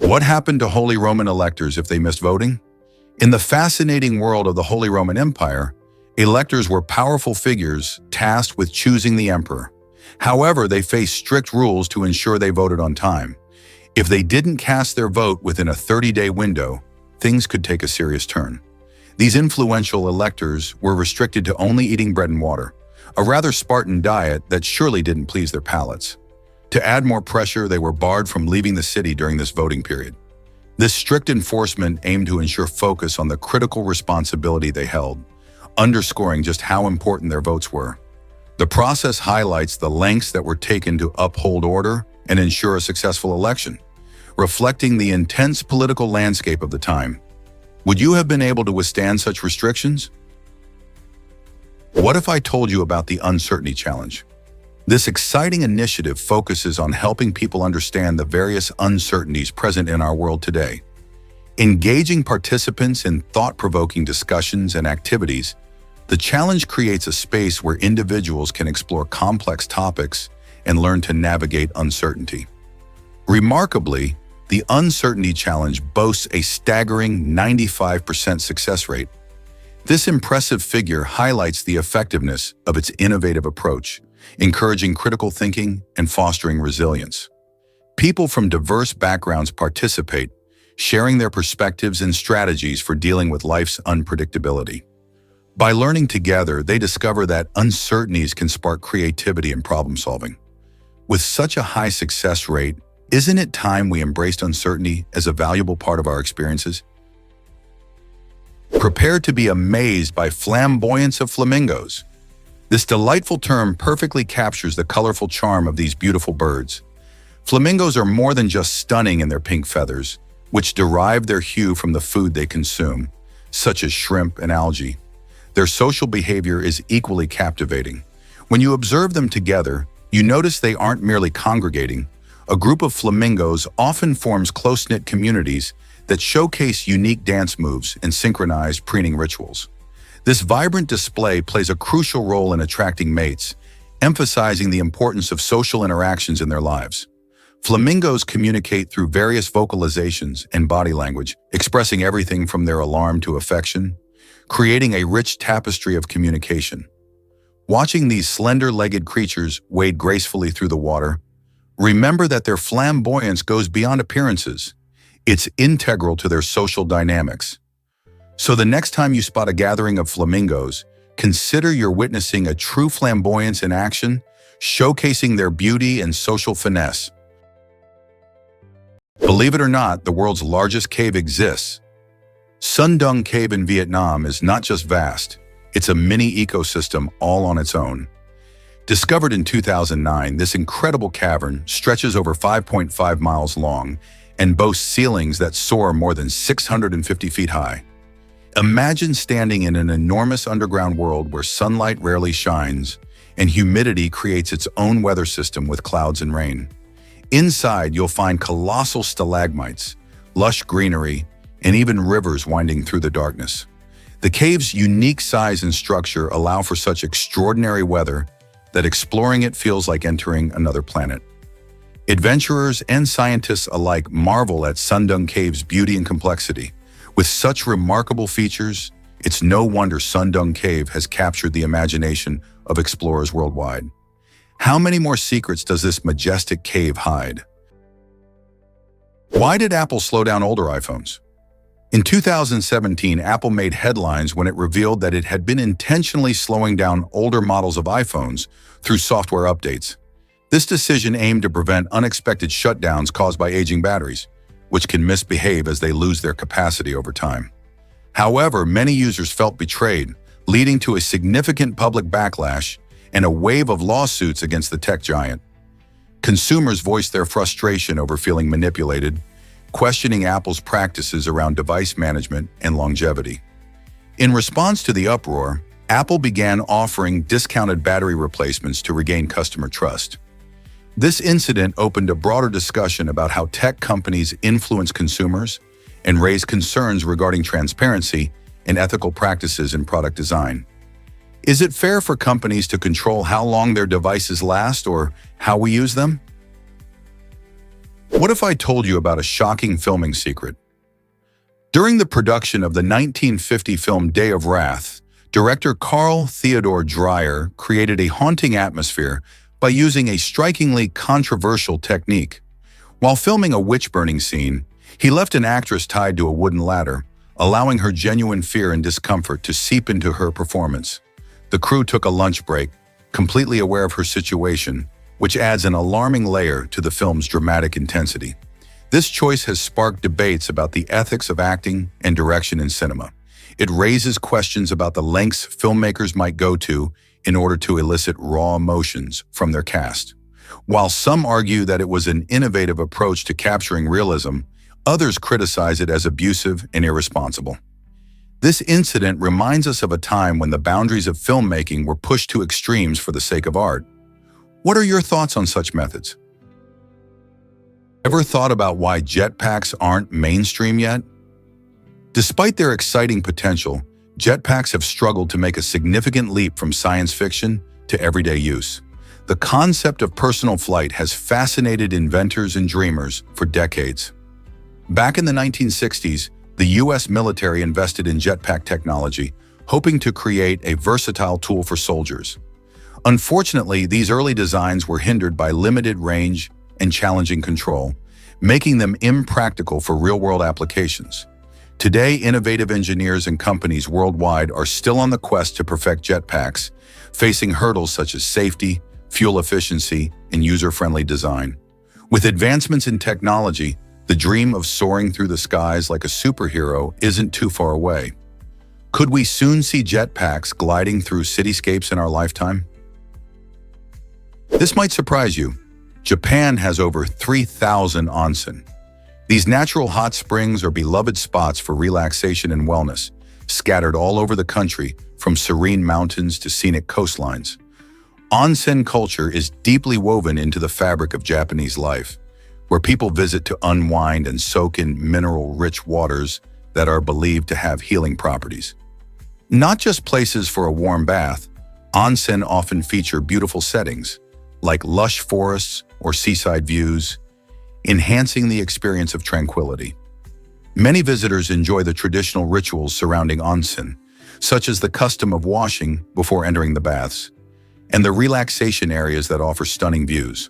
What happened to Holy Roman electors if they missed voting? In the fascinating world of the Holy Roman Empire, electors were powerful figures tasked with choosing the emperor. However, they faced strict rules to ensure they voted on time. If they didn't cast their vote within a 30-day window, things could take a serious turn. These influential electors were restricted to only eating bread and water, a rather Spartan diet that surely didn't please their palates. To add more pressure, they were barred from leaving the city during this voting period. This strict enforcement aimed to ensure focus on the critical responsibility they held, underscoring just how important their votes were. The process highlights the lengths that were taken to uphold order and ensure a successful election, reflecting the intense political landscape of the time. Would you have been able to withstand such restrictions? What if I told you about the Uncertainty Challenge? This exciting initiative focuses on helping people understand the various uncertainties present in our world today. Engaging participants in thought-provoking discussions and activities, the challenge creates a space where individuals can explore complex topics and learn to navigate uncertainty. Remarkably, the Uncertainty Challenge boasts a staggering 95% success rate. This impressive figure highlights the effectiveness of its innovative approach, encouraging critical thinking and fostering resilience. People from diverse backgrounds participate, sharing their perspectives and strategies for dealing with life's unpredictability. By learning together, they discover that uncertainties can spark creativity and problem-solving. With such a high success rate, isn't it time we embraced uncertainty as a valuable part of our experiences? Prepare to be amazed by flamboyance of flamingos. This delightful term perfectly captures the colorful charm of these beautiful birds. Flamingos are more than just stunning in their pink feathers, which derive their hue from the food they consume, such as shrimp and algae. Their social behavior is equally captivating. When you observe them together, you notice they aren't merely congregating. A group of flamingos often forms close-knit communities that showcase unique dance moves and synchronized preening rituals. This vibrant display plays a crucial role in attracting mates, emphasizing the importance of social interactions in their lives. Flamingos communicate through various vocalizations and body language, expressing everything from their alarm to affection, creating a rich tapestry of communication. Watching these slender-legged creatures wade gracefully through the water, remember that their flamboyance goes beyond appearances. It's integral to their social dynamics. So the next time you spot a gathering of flamingos, consider you're witnessing a true flamboyance in action, showcasing their beauty and social finesse. Believe it or not, the world's largest cave exists. Son Doong Cave in Vietnam is not just vast, it's a mini ecosystem all on its own. Discovered in 2009, this incredible cavern stretches over 5.5 miles long and boasts ceilings that soar more than 650 feet high. Imagine standing in an enormous underground world where sunlight rarely shines and humidity creates its own weather system with clouds and rain. Inside, you'll find colossal stalagmites, lush greenery, and even rivers winding through the darkness. The cave's unique size and structure allow for such extraordinary weather that exploring it feels like entering another planet. Adventurers and scientists alike marvel at Son Doong Cave's beauty and complexity. With such remarkable features, it's no wonder Son Doong Cave has captured the imagination of explorers worldwide. How many more secrets does this majestic cave hide? Why did Apple slow down older iPhones? In 2017, Apple made headlines when it revealed that it had been intentionally slowing down older models of iPhones through software updates. This decision aimed to prevent unexpected shutdowns caused by aging batteries, which can misbehave as they lose their capacity over time. However, many users felt betrayed, leading to a significant public backlash and a wave of lawsuits against the tech giant. Consumers voiced their frustration over feeling manipulated, questioning Apple's practices around device management and longevity. In response to the uproar, Apple began offering discounted battery replacements to regain customer trust. This incident opened a broader discussion about how tech companies influence consumers and raise concerns regarding transparency and ethical practices in product design. Is it fair for companies to control how long their devices last or how we use them? What if I told you about a shocking filming secret? During the production of the 1950 film Day of Wrath, director Carl Theodor Dreyer created a haunting atmosphere by using a strikingly controversial technique. While filming a witch-burning scene, he left an actress tied to a wooden ladder, allowing her genuine fear and discomfort to seep into her performance. The crew took a lunch break, completely aware of her situation, which adds an alarming layer to the film's dramatic intensity. This choice has sparked debates about the ethics of acting and direction in cinema. It raises questions about the lengths filmmakers might go to in order to elicit raw emotions from their cast. While some argue that it was an innovative approach to capturing realism, others criticize it as abusive and irresponsible. This incident reminds us of a time when the boundaries of filmmaking were pushed to extremes for the sake of art. What are your thoughts on such methods? Ever thought about why jetpacks aren't mainstream yet? Despite their exciting potential, jetpacks have struggled to make a significant leap from science fiction to everyday use. The concept of personal flight has fascinated inventors and dreamers for decades. Back in the 1960s, the US military invested in jetpack technology, hoping to create a versatile tool for soldiers. Unfortunately, these early designs were hindered by limited range and challenging control, making them impractical for real-world applications. Today, innovative engineers and companies worldwide are still on the quest to perfect jetpacks, facing hurdles such as safety, fuel efficiency, and user-friendly design. With advancements in technology, the dream of soaring through the skies like a superhero isn't too far away. Could we soon see jetpacks gliding through cityscapes in our lifetime? This might surprise you. Japan has over 3,000 onsen. These natural hot springs are beloved spots for relaxation and wellness, scattered all over the country, from serene mountains to scenic coastlines. Onsen culture is deeply woven into the fabric of Japanese life, where people visit to unwind and soak in mineral-rich waters that are believed to have healing properties. Not just places for a warm bath, onsen often feature beautiful settings, like lush forests or seaside views, enhancing the experience of tranquility. Many visitors enjoy the traditional rituals surrounding onsen, such as the custom of washing before entering the baths, and the relaxation areas that offer stunning views.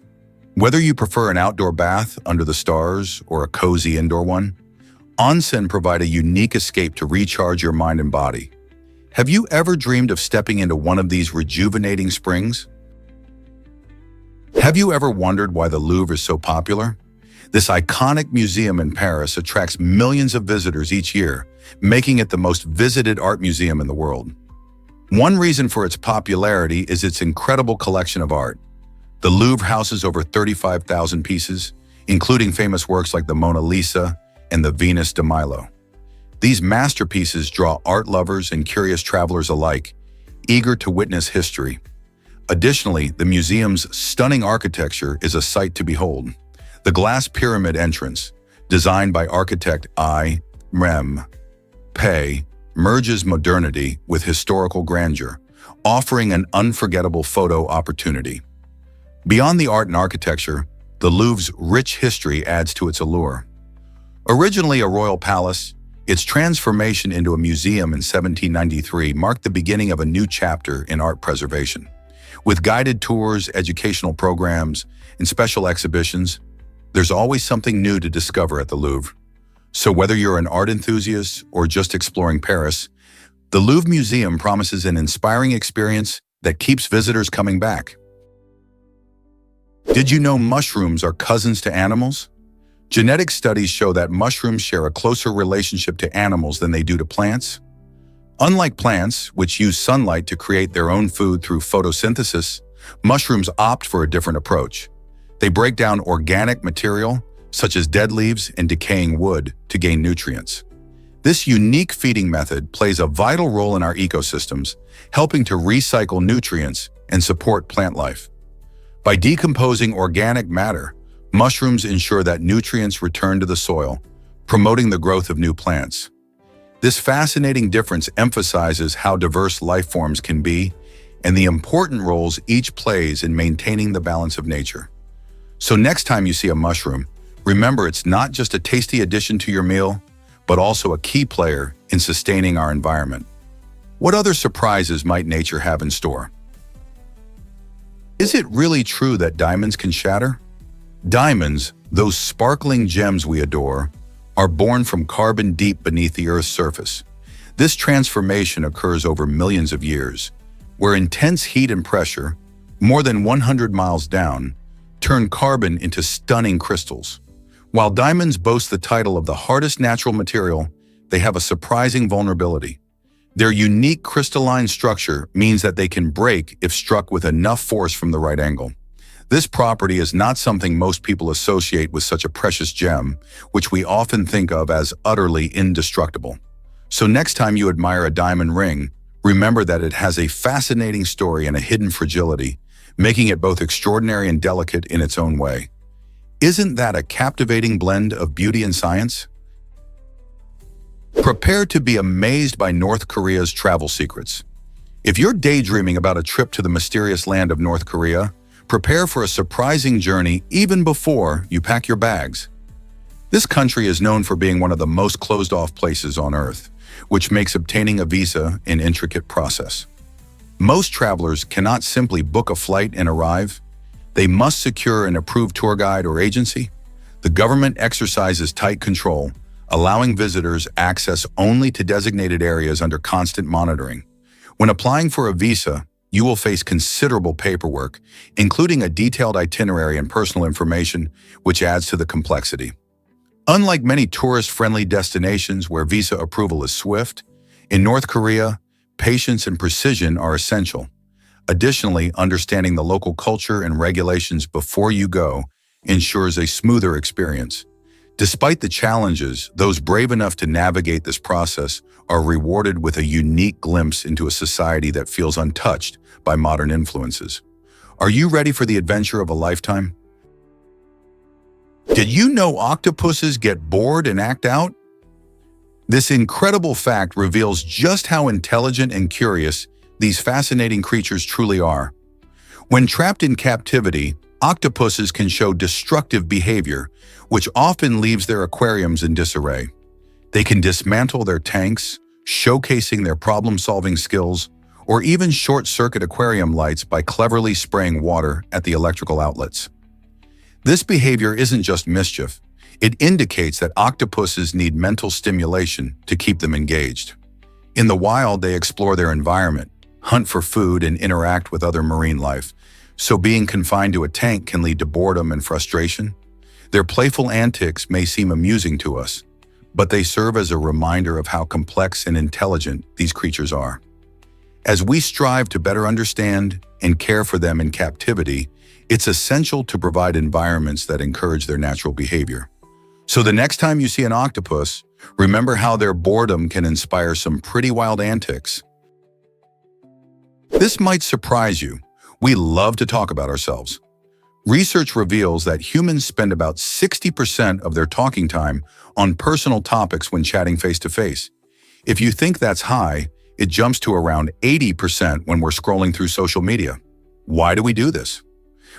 Whether you prefer an outdoor bath under the stars or a cozy indoor one, onsen provide a unique escape to recharge your mind and body. Have you ever dreamed of stepping into one of these rejuvenating springs? Have you ever wondered why the Louvre is so popular? This iconic museum in Paris attracts millions of visitors each year, making it the most visited art museum in the world. One reason for its popularity is its incredible collection of art. The Louvre houses over 35,000 pieces, including famous works like the Mona Lisa and the Venus de Milo. These masterpieces draw art lovers and curious travelers alike, eager to witness history. Additionally, the museum's stunning architecture is a sight to behold. The glass pyramid entrance, designed by architect I. Rem. Pei, merges modernity with historical grandeur, offering an unforgettable photo opportunity. Beyond the art and architecture, the Louvre's rich history adds to its allure. Originally a royal palace, its transformation into a museum in 1793 marked the beginning of a new chapter in art preservation. With guided tours, educational programs, and special exhibitions, there's always something new to discover at the Louvre. So whether you're an art enthusiast or just exploring Paris, the Louvre Museum promises an inspiring experience that keeps visitors coming back. Did you know mushrooms are cousins to animals? Genetic studies show that mushrooms share a closer relationship to animals than they do to plants. Unlike plants, which use sunlight to create their own food through photosynthesis, mushrooms opt for a different approach. They break down organic material, such as dead leaves and decaying wood, to gain nutrients. This unique feeding method plays a vital role in our ecosystems, helping to recycle nutrients and support plant life. By decomposing organic matter, mushrooms ensure that nutrients return to the soil, promoting the growth of new plants. This fascinating difference emphasizes how diverse life forms can be and the important roles each plays in maintaining the balance of nature. So next time you see a mushroom, Remember, it's not just a tasty addition to your meal, but also a key player in sustaining our environment. What other surprises might nature have in store? Is it really true that diamonds can shatter? Diamonds, those sparkling gems we adore, are born from carbon deep beneath the Earth's surface. This transformation occurs over millions of years, where intense heat and pressure, more than 100 miles down, turn carbon into stunning crystals. While diamonds boast the title of the hardest natural material, they have a surprising vulnerability. Their unique crystalline structure means that they can break if struck with enough force from the right angle. This property is not something most people associate with such a precious gem, which we often think of as utterly indestructible. So next time you admire a diamond ring, remember that it has a fascinating story and a hidden fragility, making it both extraordinary and delicate in its own way. Isn't that a captivating blend of beauty and science? Prepare to be amazed by North Korea's travel secrets. If you're daydreaming about a trip to the mysterious land of North Korea, prepare for a surprising journey even before you pack your bags. This country is known for being one of the most closed-off places on Earth, which makes obtaining a visa an intricate process. Most travelers cannot simply book a flight and arrive. They must secure an approved tour guide or agency. The government exercises tight control, allowing visitors access only to designated areas under constant monitoring. When applying for a visa, you will face considerable paperwork, including a detailed itinerary and personal information, which adds to the complexity. Unlike many tourist-friendly destinations where visa approval is swift, in North Korea, patience and precision are essential. Additionally, understanding the local culture and regulations before you go ensures a smoother experience. Despite the challenges, those brave enough to navigate this process are rewarded with a unique glimpse into a society that feels untouched by modern influences. Are you ready for the adventure of a lifetime? Did you know octopuses get bored and act out? This incredible fact reveals just how intelligent and curious these fascinating creatures truly are. When trapped in captivity, octopuses can show destructive behavior, which often leaves their aquariums in disarray. They can dismantle their tanks, showcasing their problem-solving skills, or even short-circuit aquarium lights by cleverly spraying water at the electrical outlets. This behavior isn't just mischief. It indicates that octopuses need mental stimulation to keep them engaged. In the wild, they explore their environment, hunt for food, and interact with other marine life, so being confined to a tank can lead to boredom and frustration. Their playful antics may seem amusing to us, but they serve as a reminder of how complex and intelligent these creatures are. As we strive to better understand and care for them in captivity, it's essential to provide environments that encourage their natural behavior. So the next time you see an octopus, remember how their boredom can inspire some pretty wild antics. This might surprise you. We love to talk about ourselves. Research reveals that humans spend about 60% of their talking time on personal topics when chatting face-to-face. If you think that's high, it jumps to around 80% when we're scrolling through social media. Why do we do this?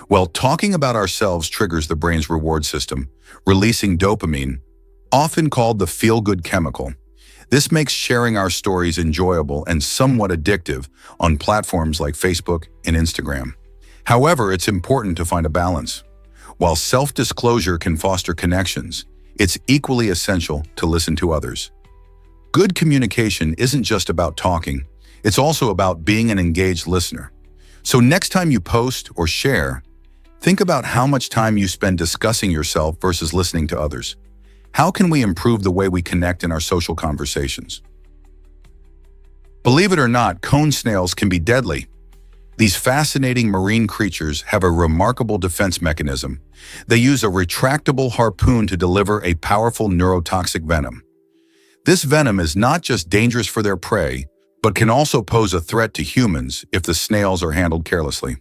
Well, talking about ourselves triggers the brain's reward system, releasing dopamine, often called the feel-good chemical. This makes sharing our stories enjoyable and somewhat addictive on platforms like Facebook and Instagram. However, it's important to find a balance. While self-disclosure can foster connections, it's equally essential to listen to others. Good communication isn't just about talking, it's also about being an engaged listener. So next time you post or share, think about how much time you spend discussing yourself versus listening to others. How can we improve the way we connect in our social conversations? Believe it or not, cone snails can be deadly. These fascinating marine creatures have a remarkable defense mechanism. They use a retractable harpoon to deliver a powerful neurotoxic venom. This venom is not just dangerous for their prey, but can also pose a threat to humans if the snails are handled carelessly.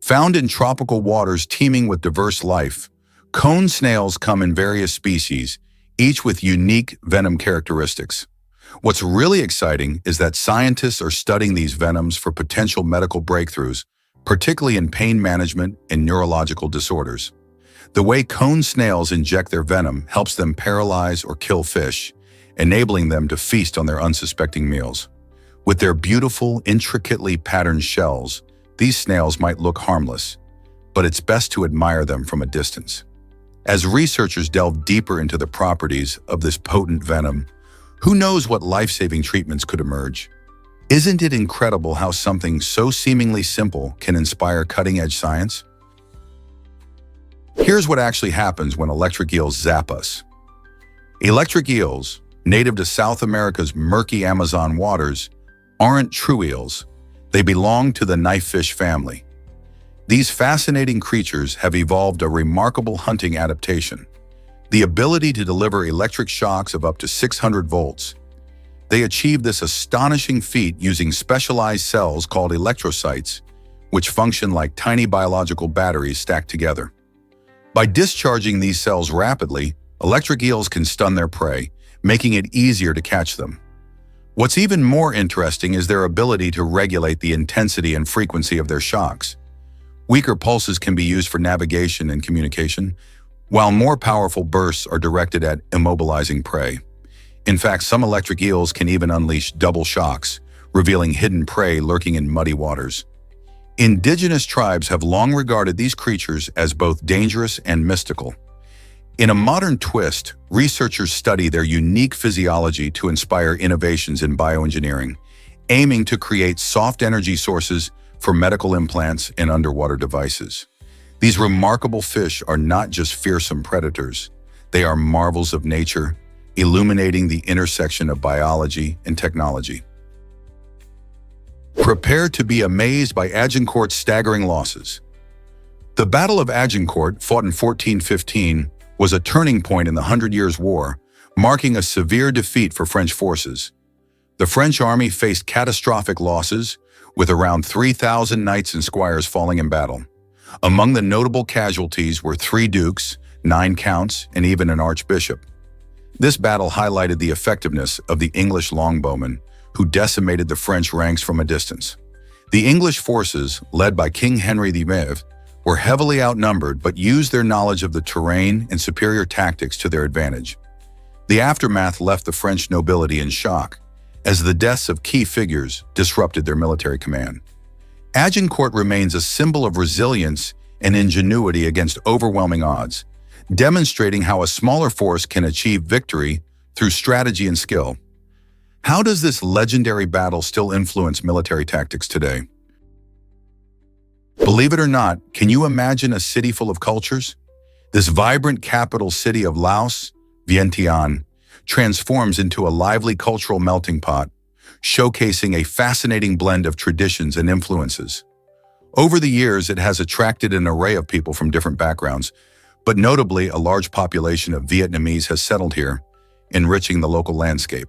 Found in tropical waters teeming with diverse life, cone snails come in various species, each with unique venom characteristics. What's really exciting is that scientists are studying these venoms for potential medical breakthroughs, particularly in pain management and neurological disorders. The way cone snails inject their venom helps them paralyze or kill fish, enabling them to feast on their unsuspecting meals. With their beautiful, intricately patterned shells, these snails might look harmless, but it's best to admire them from a distance. As researchers delve deeper into the properties of this potent venom, who knows what life-saving treatments could emerge? Isn't it incredible how something so seemingly simple can inspire cutting-edge science? Here's what actually happens when electric eels zap us. Electric eels, native to South America's murky Amazon waters, aren't true eels. They belong to the knifefish family. These fascinating creatures have evolved a remarkable hunting adaptation, the ability to deliver electric shocks of up to 600 volts. They achieve this astonishing feat using specialized cells called electrocytes, which function like tiny biological batteries stacked together. By discharging these cells rapidly, electric eels can stun their prey, making it easier to catch them. What's even more interesting is their ability to regulate the intensity and frequency of their shocks. Weaker pulses can be used for navigation and communication, while more powerful bursts are directed at immobilizing prey. In fact, some electric eels can even unleash double shocks, revealing hidden prey lurking in muddy waters. Indigenous tribes have long regarded these creatures as both dangerous and mystical. In a modern twist, researchers study their unique physiology to inspire innovations in bioengineering, aiming to create soft energy sources for medical implants and underwater devices. These remarkable fish are not just fearsome predators. They are marvels of nature, illuminating the intersection of biology and technology. Prepare to be amazed by Agincourt's staggering losses. The Battle of Agincourt, fought in 1415, was a turning point in the Hundred Years' War, marking a severe defeat for French forces. The French army faced catastrophic losses, with around 3,000 knights and squires falling in battle. Among the notable casualties were 3 dukes, 9 counts, and even an archbishop. This battle highlighted the effectiveness of the English longbowmen, who decimated the French ranks from a distance. The English forces, led by King Henry VIII, were heavily outnumbered but used their knowledge of the terrain and superior tactics to their advantage. The aftermath left the French nobility in shock, as the deaths of key figures disrupted their military command. Agincourt remains a symbol of resilience and ingenuity against overwhelming odds, demonstrating how a smaller force can achieve victory through strategy and skill. How does this legendary battle still influence military tactics today? Believe it or not, can you imagine a city full of cultures? This vibrant capital city of Laos, Vientiane, transforms into a lively cultural melting pot, showcasing a fascinating blend of traditions and influences. Over the years, it has attracted an array of people from different backgrounds, but notably, a large population of Vietnamese has settled here, enriching the local landscape.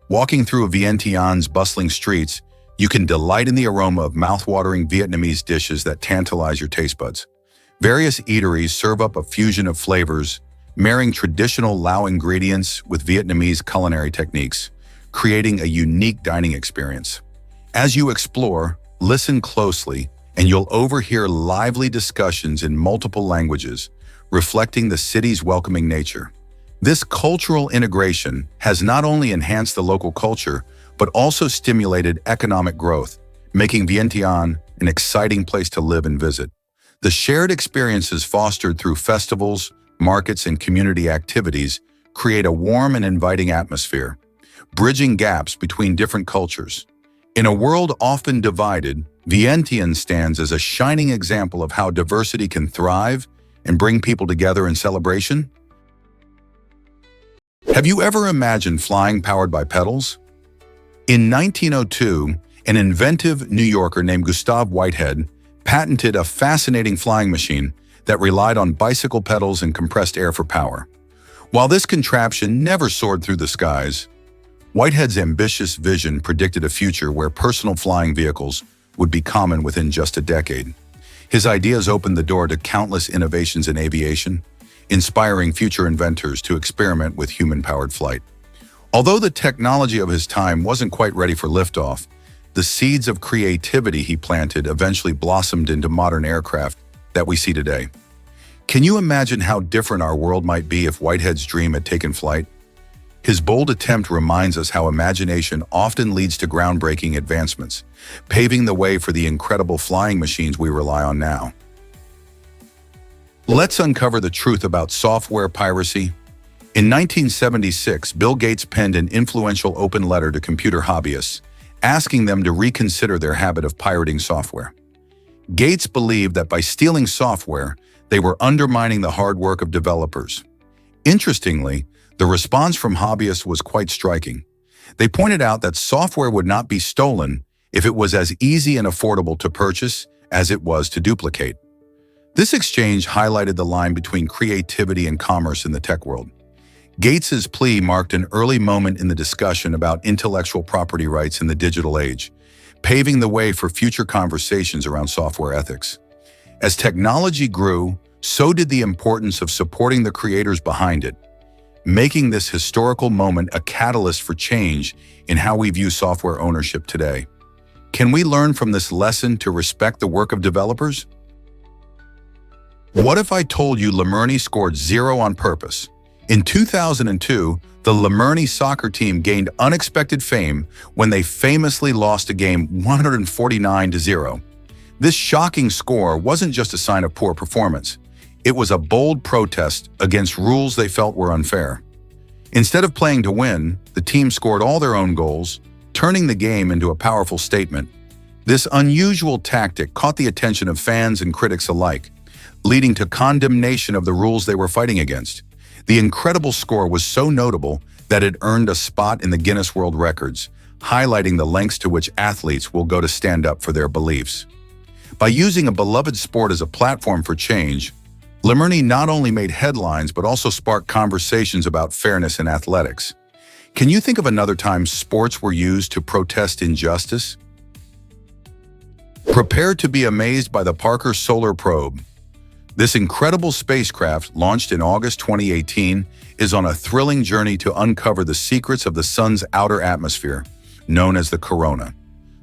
Walking through Vientiane's bustling streets, you can delight in the aroma of mouth-watering Vietnamese dishes that tantalize your taste buds. Various eateries serve up a fusion of flavors, marrying traditional Lao ingredients with Vietnamese culinary techniques, creating a unique dining experience. As you explore, listen closely, and you'll overhear lively discussions in multiple languages, reflecting the city's welcoming nature. This cultural integration has not only enhanced the local culture, but also stimulated economic growth, making Vientiane an exciting place to live and visit. The shared experiences fostered through festivals, markets, and community activities create a warm and inviting atmosphere, bridging gaps between different cultures. In a world often divided, Vientiane stands as a shining example of how diversity can thrive and bring people together in celebration. Have you ever imagined flying powered by pedals? In 1902, an inventive New Yorker named Gustav Whitehead patented a fascinating flying machine that relied on bicycle pedals and compressed air for power. While this contraption never soared through the skies, Whitehead's ambitious vision predicted a future where personal flying vehicles would be common within just a decade. His ideas opened the door to countless innovations in aviation, inspiring future inventors to experiment with human-powered flight. Although the technology of his time wasn't quite ready for liftoff, the seeds of creativity he planted eventually blossomed into modern aircraft that we see today. Can you imagine how different our world might be if Whitehead's dream had taken flight? His bold attempt reminds us how imagination often leads to groundbreaking advancements, paving the way for the incredible flying machines we rely on now. Let's uncover the truth about software piracy. In 1976, Bill Gates penned an influential open letter to computer hobbyists, asking them to reconsider their habit of pirating software. Gates believed that by stealing software, they were undermining the hard work of developers. Interestingly, the response from hobbyists was quite striking. They pointed out that software would not be stolen if it was as easy and affordable to purchase as it was to duplicate. This exchange highlighted the line between creativity and commerce in the tech world. Gates's plea marked an early moment in the discussion about intellectual property rights in the digital age, paving the way for future conversations around software ethics. As technology grew, so did the importance of supporting the creators behind it, making this historical moment a catalyst for change in how we view software ownership today. Can we learn from this lesson to respect the work of developers? What if I told you Lamurny scored 0 on purpose? In 2002, the Lamurny soccer team gained unexpected fame when they famously lost a game 149-0. This shocking score wasn't just a sign of poor performance. It was a bold protest against rules they felt were unfair. Instead of playing to win, the team scored all their own goals, turning the game into a powerful statement. This unusual tactic caught the attention of fans and critics alike, leading to condemnation of the rules they were fighting against. The incredible score was so notable that it earned a spot in the Guinness World Records, highlighting the lengths to which athletes will go to stand up for their beliefs. By using a beloved sport as a platform for change, Lamurny not only made headlines but also sparked conversations about fairness in athletics. Can you think of another time sports were used to protest injustice? Prepare to be amazed by the Parker Solar Probe. This incredible spacecraft, launched in August 2018, is on a thrilling journey to uncover the secrets of the sun's outer atmosphere, known as the corona.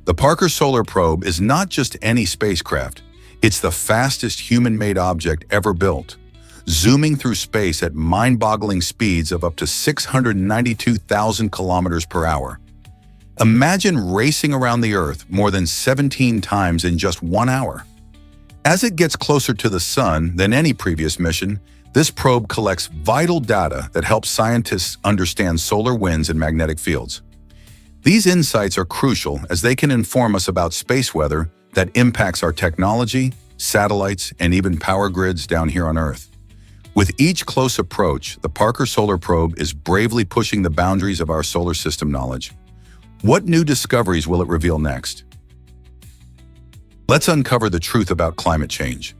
The Parker Solar Probe is not just any spacecraft. It's the fastest human-made object ever built, zooming through space at mind-boggling speeds of up to 692,000 kilometers per hour. Imagine racing around the Earth more than 17 times in just 1 hour. As it gets closer to the sun than any previous mission, this probe collects vital data that helps scientists understand solar winds and magnetic fields. These insights are crucial as they can inform us about space weather that impacts our technology, satellites, and even power grids down here on Earth. With each close approach, the Parker Solar Probe is bravely pushing the boundaries of our solar system knowledge. What new discoveries will it reveal next? Let's uncover the truth about climate change.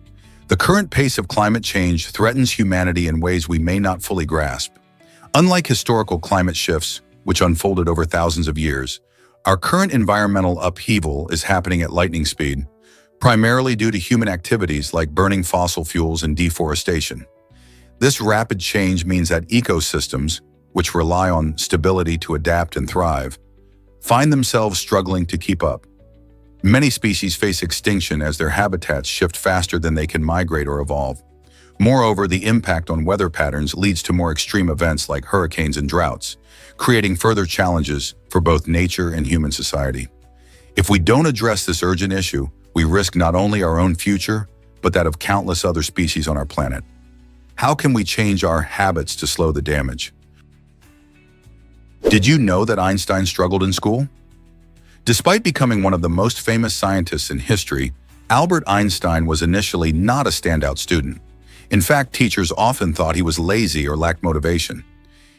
The current pace of climate change threatens humanity in ways we may not fully grasp. Unlike historical climate shifts, which unfolded over thousands of years, our current environmental upheaval is happening at lightning speed, primarily due to human activities like burning fossil fuels and deforestation. This rapid change means that ecosystems, which rely on stability to adapt and thrive, find themselves struggling to keep up. Many species face extinction as their habitats shift faster than they can migrate or evolve. Moreover, the impact on weather patterns leads to more extreme events like hurricanes and droughts, creating further challenges for both nature and human society. If we don't address this urgent issue, we risk not only our own future, but that of countless other species on our planet. How can we change our habits to slow the damage? Did you know that Einstein struggled in school? Despite becoming one of the most famous scientists in history, Albert Einstein was initially not a standout student. In fact, teachers often thought he was lazy or lacked motivation.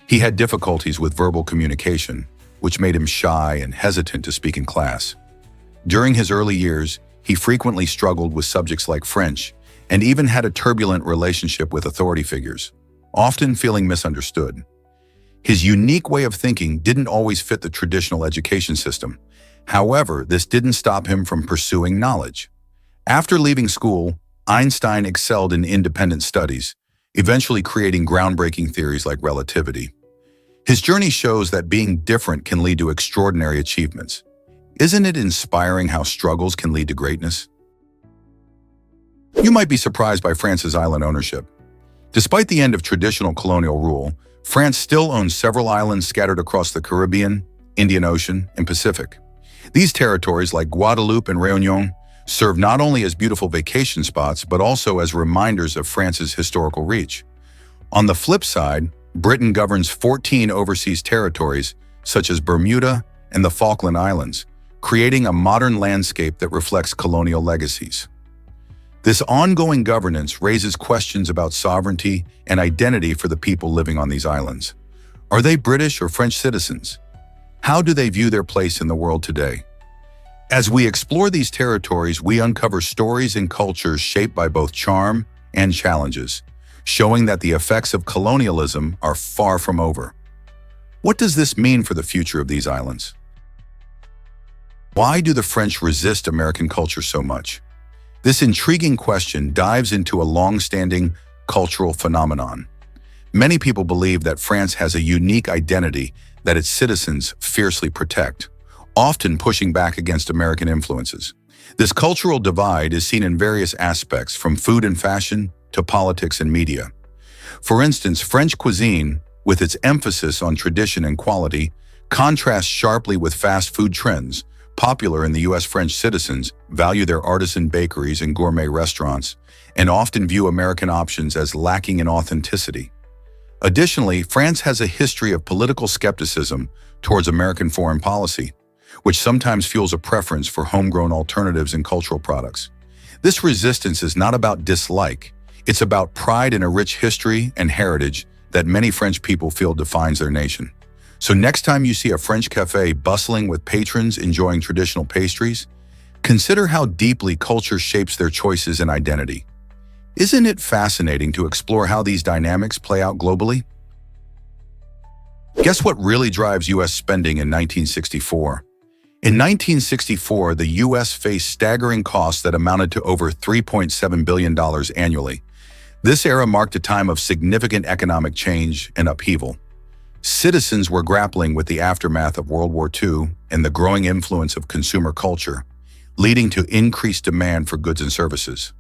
He had difficulties with verbal communication, which made him shy and hesitant to speak in class. During his early years, he frequently struggled with subjects like French and even had a turbulent relationship with authority figures, often feeling misunderstood. His unique way of thinking didn't always fit the traditional education system. However, this didn't stop him from pursuing knowledge. After leaving school, Einstein excelled in independent studies, eventually creating groundbreaking theories like relativity. His journey shows that being different can lead to extraordinary achievements. Isn't it inspiring how struggles can lead to greatness? You might be surprised by France's island ownership. Despite the end of traditional colonial rule, France still owns several islands scattered across the Caribbean, Indian Ocean, and Pacific. These territories, like Guadeloupe and Réunion, serve not only as beautiful vacation spots, but also as reminders of France's historical reach. On the flip side, Britain governs 14 overseas territories, such as Bermuda and the Falkland Islands, creating a modern landscape that reflects colonial legacies. This ongoing governance raises questions about sovereignty and identity for the people living on these islands. Are they British or French citizens? How do they view their place in the world today? As we explore these territories, we uncover stories and cultures shaped by both charm and challenges, showing that the effects of colonialism are far from over. What does this mean for the future of these islands? Why do the French resist American culture so much? This intriguing question dives into a long-standing cultural phenomenon. Many people believe that France has a unique identity that its citizens fiercely protect, often pushing back against American influences. This cultural divide is seen in various aspects, from food and fashion to politics and media. For instance, French cuisine, with its emphasis on tradition and quality, contrasts sharply with fast food trends. Popular in the U.S., French citizens value their artisan bakeries and gourmet restaurants and often view American options as lacking in authenticity. Additionally, France has a history of political skepticism towards American foreign policy, which sometimes fuels a preference for homegrown alternatives and cultural products. This resistance is not about dislike, it's about pride in a rich history and heritage that many French people feel defines their nation. So next time you see a French cafe bustling with patrons enjoying traditional pastries, consider how deeply culture shapes their choices and identity. Isn't it fascinating to explore how these dynamics play out globally? Guess what really drives U.S. spending in 1964? In 1964, the U.S. faced staggering costs that amounted to over $3.7 billion annually. This era marked a time of significant economic change and upheaval. Citizens were grappling with the aftermath of World War II and the growing influence of consumer culture, leading to increased demand for goods and services.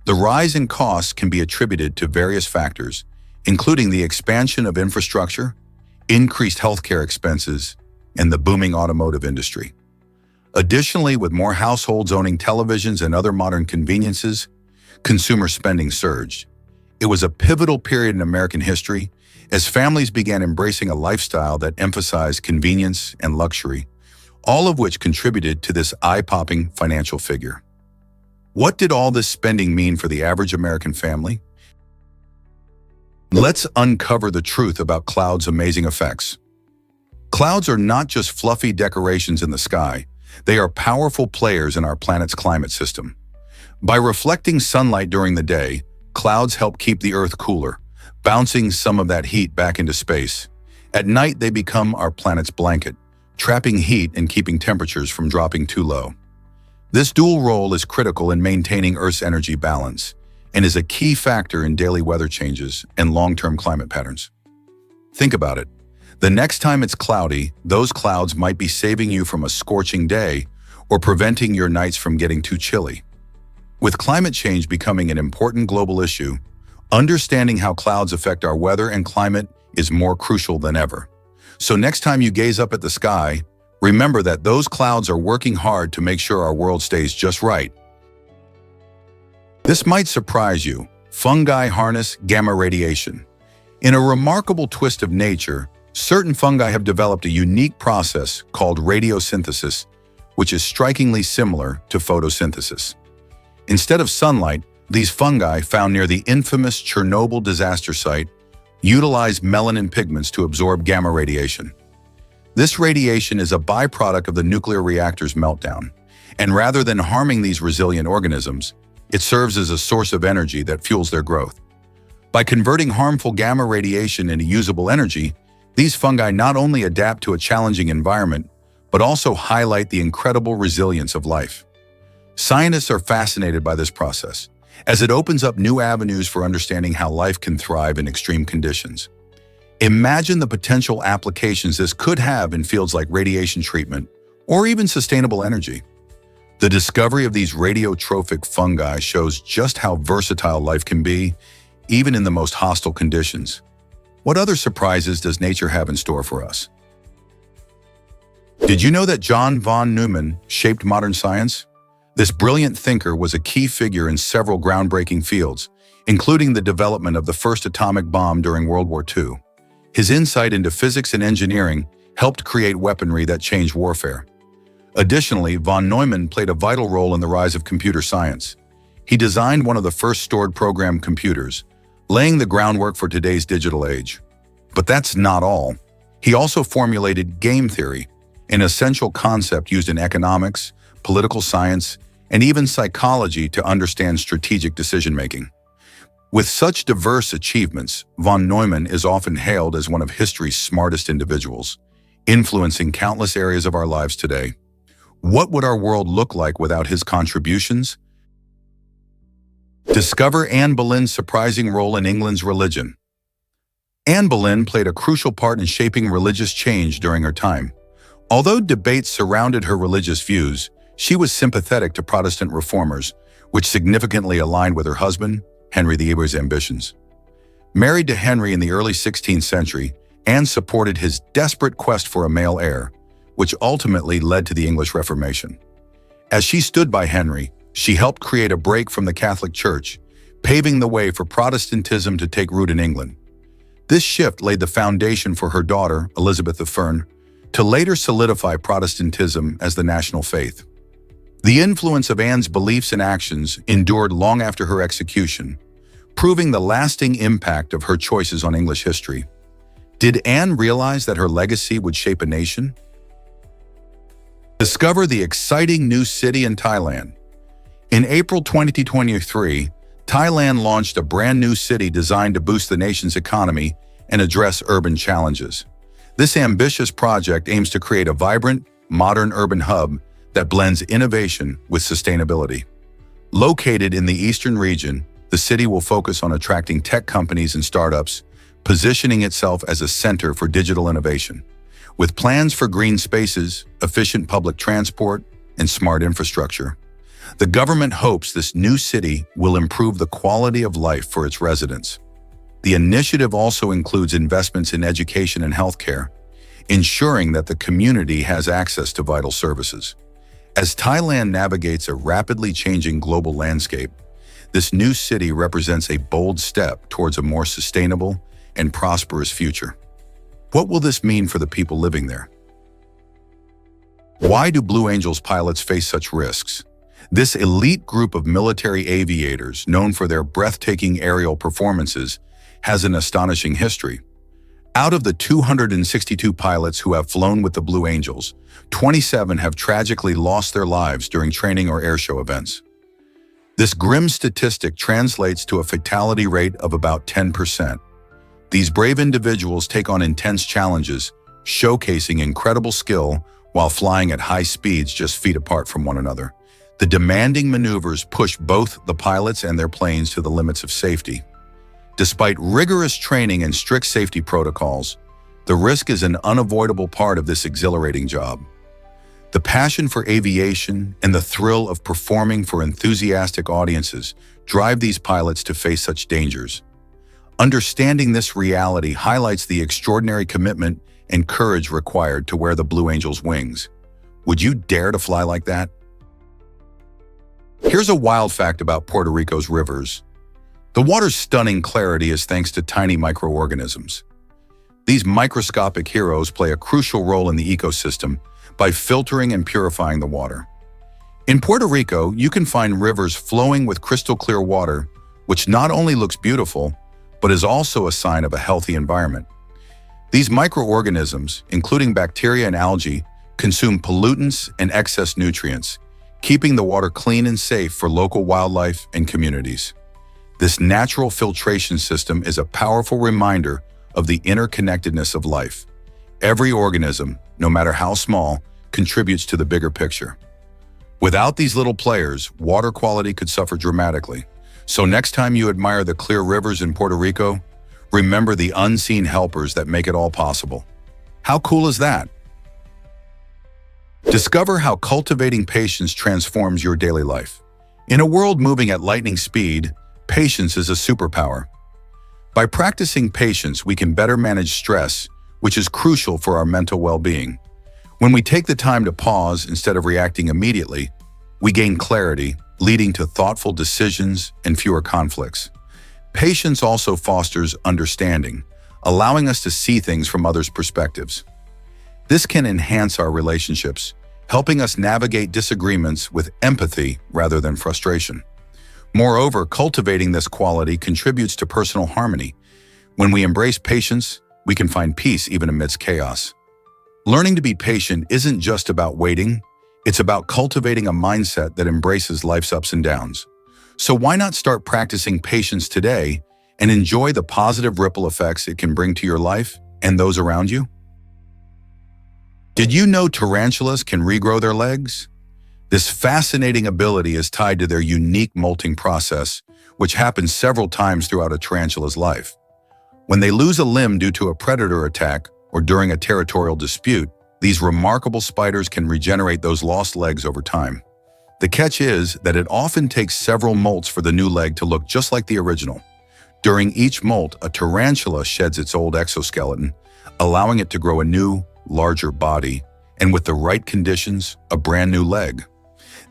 The rise in costs can be attributed to various factors, including the expansion of infrastructure, increased healthcare expenses, and the booming automotive industry. Additionally, with more households owning televisions and other modern conveniences, consumer spending surged. It was a pivotal period in American history as families began embracing a lifestyle that emphasized convenience and luxury, all of which contributed to this eye-popping financial figure. What did all this spending mean for the average American family? Let's uncover the truth about clouds' amazing effects. Clouds are not just fluffy decorations in the sky, they are powerful players in our planet's climate system. By reflecting sunlight during the day, clouds help keep the Earth cooler, bouncing some of that heat back into space. At night, they become our planet's blanket, trapping heat and keeping temperatures from dropping too low. This dual role is critical in maintaining Earth's energy balance and is a key factor in daily weather changes and long-term climate patterns. Think about it. The next time it's cloudy, those clouds might be saving you from a scorching day or preventing your nights from getting too chilly. With climate change becoming an important global issue, understanding how clouds affect our weather and climate is more crucial than ever. So next time you gaze up at the sky, remember that those clouds are working hard to make sure our world stays just right. This might surprise you. Fungi harness gamma radiation. In a remarkable twist of nature, certain fungi have developed a unique process called radiosynthesis, which is strikingly similar to photosynthesis. Instead of sunlight, these fungi, found near the infamous Chernobyl disaster site, utilize melanin pigments to absorb gamma radiation. This radiation is a byproduct of the nuclear reactor's meltdown, and rather than harming these resilient organisms, it serves as a source of energy that fuels their growth. By converting harmful gamma radiation into usable energy, these fungi not only adapt to a challenging environment, but also highlight the incredible resilience of life. Scientists are fascinated by this process, as it opens up new avenues for understanding how life can thrive in extreme conditions. Imagine the potential applications this could have in fields like radiation treatment or even sustainable energy. The discovery of these radiotrophic fungi shows just how versatile life can be, even in the most hostile conditions. What other surprises does nature have in store for us? Did you know that John von Neumann shaped modern science? This brilliant thinker was a key figure in several groundbreaking fields, including the development of the first atomic bomb during World War II. His insight into physics and engineering helped create weaponry that changed warfare. Additionally, von Neumann played a vital role in the rise of computer science. He designed one of the first stored program computers, laying the groundwork for today's digital age. But that's not all. He also formulated game theory, an essential concept used in economics, political science, and even psychology to understand strategic decision-making. With such diverse achievements, von Neumann is often hailed as one of history's smartest individuals, influencing countless areas of our lives today. What would our world look like without his contributions? Discover Anne Boleyn's surprising role in England's religion. Anne Boleyn played a crucial part in shaping religious change during her time. Although debates surrounded her religious views, she was sympathetic to Protestant reformers, which significantly aligned with her husband, Henry VIII's ambitions. Married to Henry in the early 16th century, Anne supported his desperate quest for a male heir, which ultimately led to the English Reformation. As she stood by Henry, she helped create a break from the Catholic Church, paving the way for Protestantism to take root in England. This shift laid the foundation for her daughter, Elizabeth of Fern, to later solidify Protestantism as the national faith. The influence of Anne's beliefs and actions endured long after her execution, proving the lasting impact of her choices on English history. Did Anne realize that her legacy would shape a nation? Discover the exciting new city in Thailand. In April 2023, Thailand launched a brand new city designed to boost the nation's economy and address urban challenges. This ambitious project aims to create a vibrant, modern urban hub that blends innovation with sustainability. Located in the eastern region, the city will focus on attracting tech companies and startups, positioning itself as a center for digital innovation. With plans for green spaces, efficient public transport, and smart infrastructure, the government hopes this new city will improve the quality of life for its residents. The initiative also includes investments in education and healthcare, ensuring that the community has access to vital services. As Thailand navigates a rapidly changing global landscape, this new city represents a bold step towards a more sustainable and prosperous future. What will this mean for the people living there? Why do Blue Angels pilots face such risks? This elite group of military aviators, known for their breathtaking aerial performances, has an astonishing history. Out of the 262 pilots who have flown with the Blue Angels, 27 have tragically lost their lives during training or airshow events. This grim statistic translates to a fatality rate of about 10%. These brave individuals take on intense challenges, showcasing incredible skill while flying at high speeds just feet apart from one another. The demanding maneuvers push both the pilots and their planes to the limits of safety. Despite rigorous training and strict safety protocols, the risk is an unavoidable part of this exhilarating job. The passion for aviation and the thrill of performing for enthusiastic audiences drive these pilots to face such dangers. Understanding this reality highlights the extraordinary commitment and courage required to wear the Blue Angels' wings. Would you dare to fly like that? Here's a wild fact about Puerto Rico's rivers. The water's stunning clarity is thanks to tiny microorganisms. These microscopic heroes play a crucial role in the ecosystem by filtering and purifying the water. In Puerto Rico, you can find rivers flowing with crystal clear water, which not only looks beautiful, but is also a sign of a healthy environment. These microorganisms, including bacteria and algae, consume pollutants and excess nutrients, keeping the water clean and safe for local wildlife and communities. This natural filtration system is a powerful reminder of the interconnectedness of life. Every organism, no matter how small, contributes to the bigger picture. Without these little players, water quality could suffer dramatically. So next time you admire the clear rivers in Puerto Rico, remember the unseen helpers that make it all possible. How cool is that? Discover how cultivating patience transforms your daily life. In a world moving at lightning speed, patience is a superpower. By practicing patience, we can better manage stress, which is crucial for our mental well-being. When we take the time to pause instead of reacting immediately, we gain clarity, leading to thoughtful decisions and fewer conflicts. Patience also fosters understanding, allowing us to see things from others' perspectives. This can enhance our relationships, helping us navigate disagreements with empathy rather than frustration. Moreover, cultivating this quality contributes to personal harmony. When we embrace patience, we can find peace even amidst chaos. Learning to be patient isn't just about waiting, it's about cultivating a mindset that embraces life's ups and downs. So why not start practicing patience today and enjoy the positive ripple effects it can bring to your life and those around you? Did you know tarantulas can regrow their legs? This fascinating ability is tied to their unique molting process, which happens several times throughout a tarantula's life. When they lose a limb due to a predator attack or during a territorial dispute, these remarkable spiders can regenerate those lost legs over time. The catch is that it often takes several molts for the new leg to look just like the original. During each molt, a tarantula sheds its old exoskeleton, allowing it to grow a new, larger body, and with the right conditions, a brand new leg.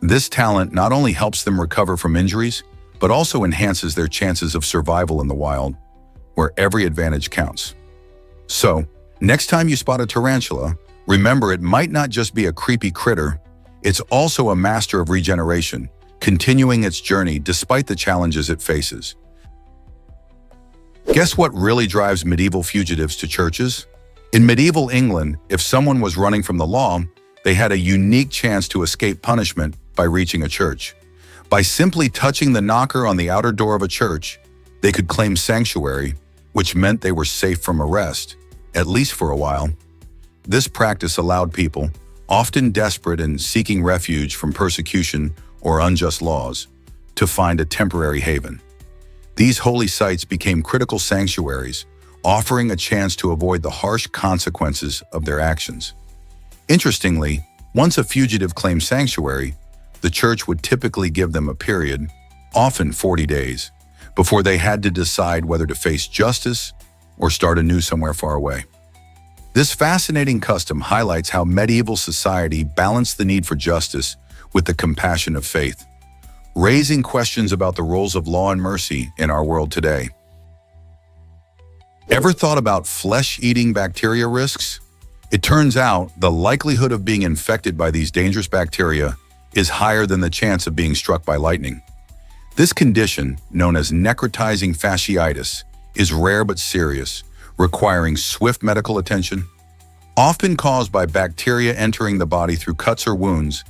This talent not only helps them recover from injuries, but also enhances their chances of survival in the wild, where every advantage counts. So, next time you spot a tarantula, remember it might not just be a creepy critter, it's also a master of regeneration, continuing its journey despite the challenges it faces. Guess what really drives medieval fugitives to churches? In medieval England, if someone was running from the law, they had a unique chance to escape punishment by reaching a church. By simply touching the knocker on the outer door of a church, they could claim sanctuary, which meant they were safe from arrest, at least for a while. This practice allowed people, often desperate and seeking refuge from persecution or unjust laws, to find a temporary haven. These holy sites became critical sanctuaries, offering a chance to avoid the harsh consequences of their actions. Interestingly, once a fugitive claimed sanctuary, the church would typically give them a period, often 40 days, before they had to decide whether to face justice or start anew somewhere far away. This fascinating custom highlights how medieval society balanced the need for justice with the compassion of faith, raising questions about the roles of law and mercy in our world today. Ever thought about flesh-eating bacteria risks? It turns out the likelihood of being infected by these dangerous bacteria is higher than the chance of being struck by lightning. This condition, known as necrotizing fasciitis, is rare but serious, requiring swift medical attention. Often caused by bacteria entering the body through cuts or wounds,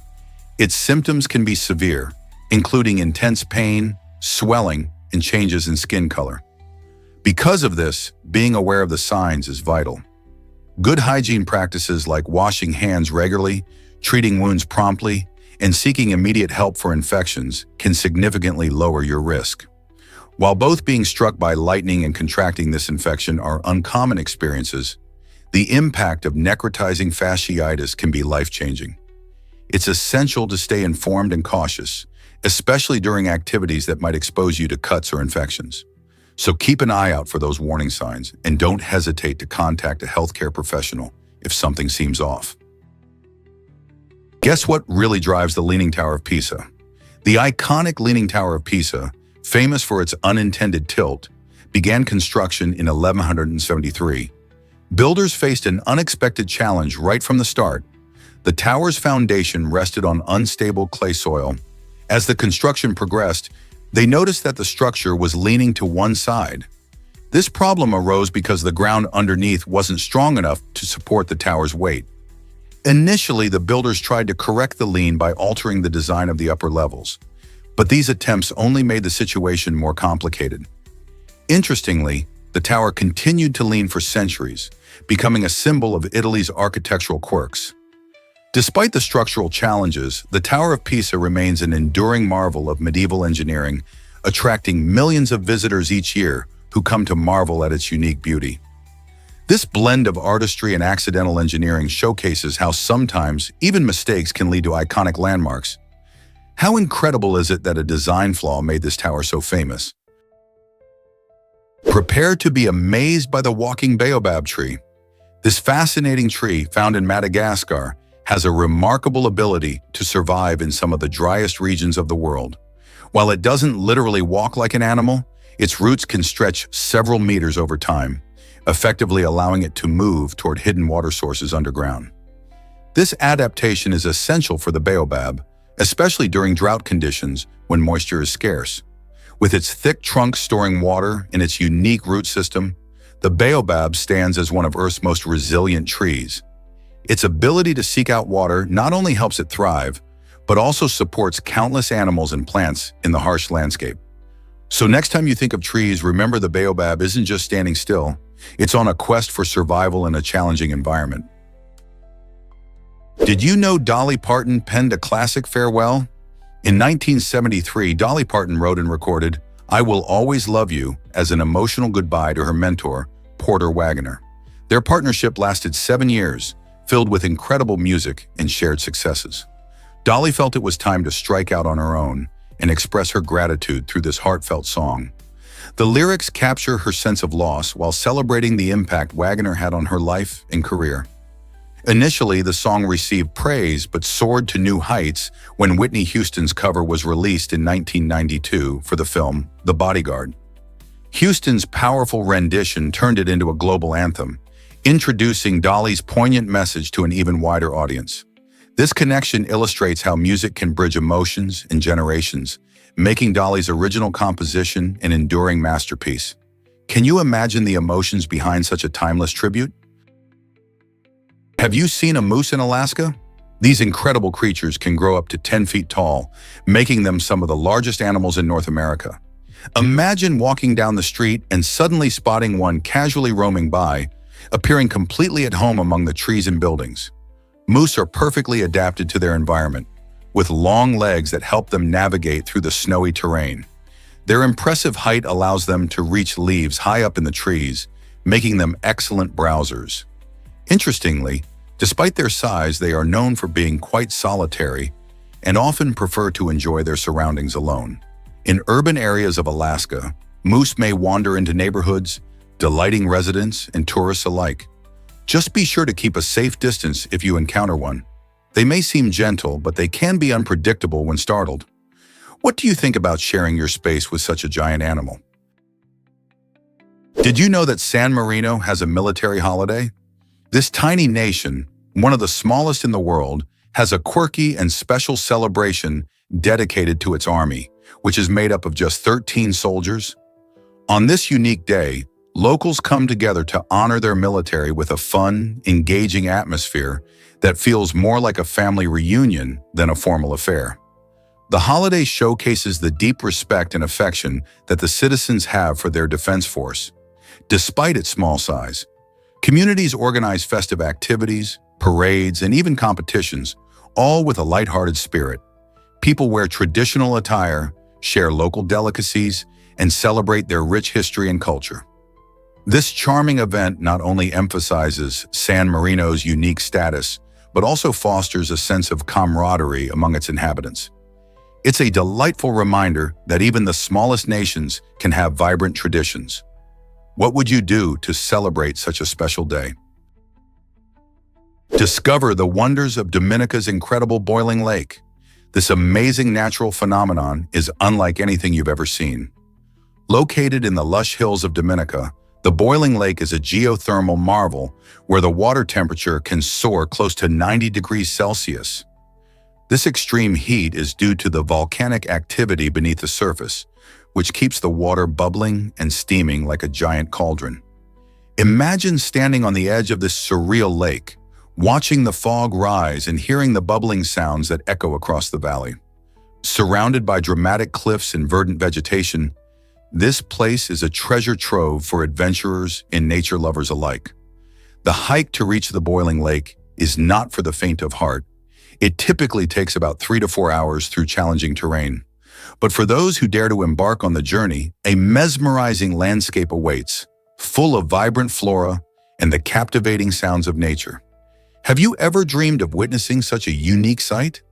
its symptoms can be severe, including intense pain, swelling, and changes in skin color. Because of this, being aware of the signs is vital. Good hygiene practices like washing hands regularly, treating wounds promptly, and seeking immediate help for infections can significantly lower your risk. While both being struck by lightning and contracting this infection are uncommon experiences, the impact of necrotizing fasciitis can be life-changing. It's essential to stay informed and cautious, especially during activities that might expose you to cuts or infections. So keep an eye out for those warning signs and don't hesitate to contact a healthcare professional if something seems off. Guess what really drives the Leaning Tower of Pisa? The iconic Leaning Tower of Pisa, famous for its unintended tilt, began construction in 1173. Builders faced an unexpected challenge right from the start. The tower's foundation rested on unstable clay soil. As the construction progressed, they noticed that the structure was leaning to one side. This problem arose because the ground underneath wasn't strong enough to support the tower's weight. Initially, the builders tried to correct the lean by altering the design of the upper levels, but these attempts only made the situation more complicated. Interestingly, the tower continued to lean for centuries, becoming a symbol of Italy's architectural quirks. Despite the structural challenges, the Tower of Pisa remains an enduring marvel of medieval engineering, attracting millions of visitors each year who come to marvel at its unique beauty. This blend of artistry and accidental engineering showcases how sometimes even mistakes can lead to iconic landmarks. How incredible is it that a design flaw made this tower so famous? Prepare to be amazed by the walking baobab tree. This fascinating tree, found in Madagascar, has a remarkable ability to survive in some of the driest regions of the world. While it doesn't literally walk like an animal, its roots can stretch several meters over time, effectively allowing it to move toward hidden water sources underground. This adaptation is essential for the baobab, especially during drought conditions when moisture is scarce. With its thick trunk storing water and its unique root system, the baobab stands as one of Earth's most resilient trees. Its ability to seek out water not only helps it thrive, but also supports countless animals and plants in the harsh landscape. So next time you think of trees, remember the baobab isn't just standing still, it's on a quest for survival in a challenging environment. Did you know Dolly Parton penned a classic farewell? In 1973, Dolly Parton wrote and recorded "I Will Always Love You" as an emotional goodbye to her mentor, Porter Wagoner. Their partnership lasted 7 years, filled with incredible music and shared successes. Dolly felt it was time to strike out on her own and express her gratitude through this heartfelt song. The lyrics capture her sense of loss while celebrating the impact Wagoner had on her life and career. Initially, the song received praise but soared to new heights when Whitney Houston's cover was released in 1992 for the film The Bodyguard. Houston's powerful rendition turned it into a global anthem, introducing Dolly's poignant message to an even wider audience. This connection illustrates how music can bridge emotions and generations, making Dolly's original composition an enduring masterpiece. Can you imagine the emotions behind such a timeless tribute? Have you seen a moose in Alaska? These incredible creatures can grow up to 10 feet tall, making them some of the largest animals in North America. Imagine walking down the street and suddenly spotting one casually roaming by, appearing completely at home among the trees and buildings. Moose are perfectly adapted to their environment, with long legs that help them navigate through the snowy terrain. Their impressive height allows them to reach leaves high up in the trees, making them excellent browsers. Interestingly, despite their size, they are known for being quite solitary and often prefer to enjoy their surroundings alone. In urban areas of Alaska, moose may wander into neighborhoods, delighting residents and tourists alike. Just be sure to keep a safe distance if you encounter one. They may seem gentle, but they can be unpredictable when startled. What do you think about sharing your space with such a giant animal? Did you know that San Marino has a military holiday? This tiny nation, one of the smallest in the world, has a quirky and special celebration dedicated to its army, which is made up of just 13 soldiers. On this unique day, locals come together to honor their military with a fun, engaging atmosphere that feels more like a family reunion than a formal affair. The holiday showcases the deep respect and affection that the citizens have for their defense force. Despite its small size, communities organize festive activities, parades, and even competitions, all with a lighthearted spirit. People wear traditional attire, share local delicacies, and celebrate their rich history and culture. This charming event not only emphasizes San Marino's unique status, but also fosters a sense of camaraderie among its inhabitants. It's a delightful reminder that even the smallest nations can have vibrant traditions. What would you do to celebrate such a special day? Discover the wonders of Dominica's incredible boiling lake. This amazing natural phenomenon is unlike anything you've ever seen. Located in the lush hills of Dominica, the boiling lake is a geothermal marvel where the water temperature can soar close to 90 degrees Celsius. This extreme heat is due to the volcanic activity beneath the surface, which keeps the water bubbling and steaming like a giant cauldron. Imagine standing on the edge of this surreal lake, watching the fog rise and hearing the bubbling sounds that echo across the valley. Surrounded by dramatic cliffs and verdant vegetation, this place is a treasure trove for adventurers and nature lovers alike. The hike to reach the boiling lake is not for the faint of heart. It typically takes about 3 to 4 hours through challenging terrain. But for those who dare to embark on the journey, a mesmerizing landscape awaits, full of vibrant flora and the captivating sounds of nature. Have you ever dreamed of witnessing such a unique sight?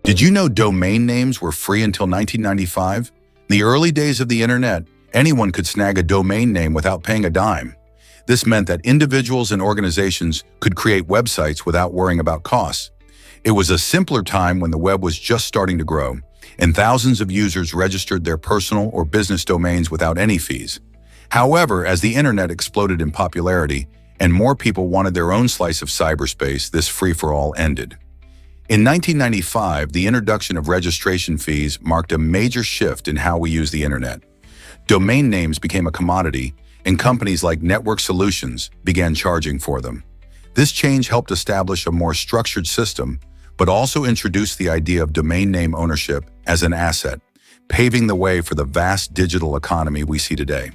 Did you know domain names were free until 1995? In the early days of the internet, Anyone could snag a domain name without paying a dime. This meant that individuals and organizations could create websites without worrying about costs. It was a simpler time when the web was just starting to grow, and thousands of users registered their personal or business domains without any fees. However, as the internet exploded in popularity and more people wanted their own slice of cyberspace, this free-for-all ended. In 1995, the introduction of registration fees marked a major shift in how we use the internet. Domain names became a commodity, and companies like Network Solutions began charging for them. This change helped establish a more structured system, but also introduced the idea of domain name ownership as an asset, paving the way for the vast digital economy we see today.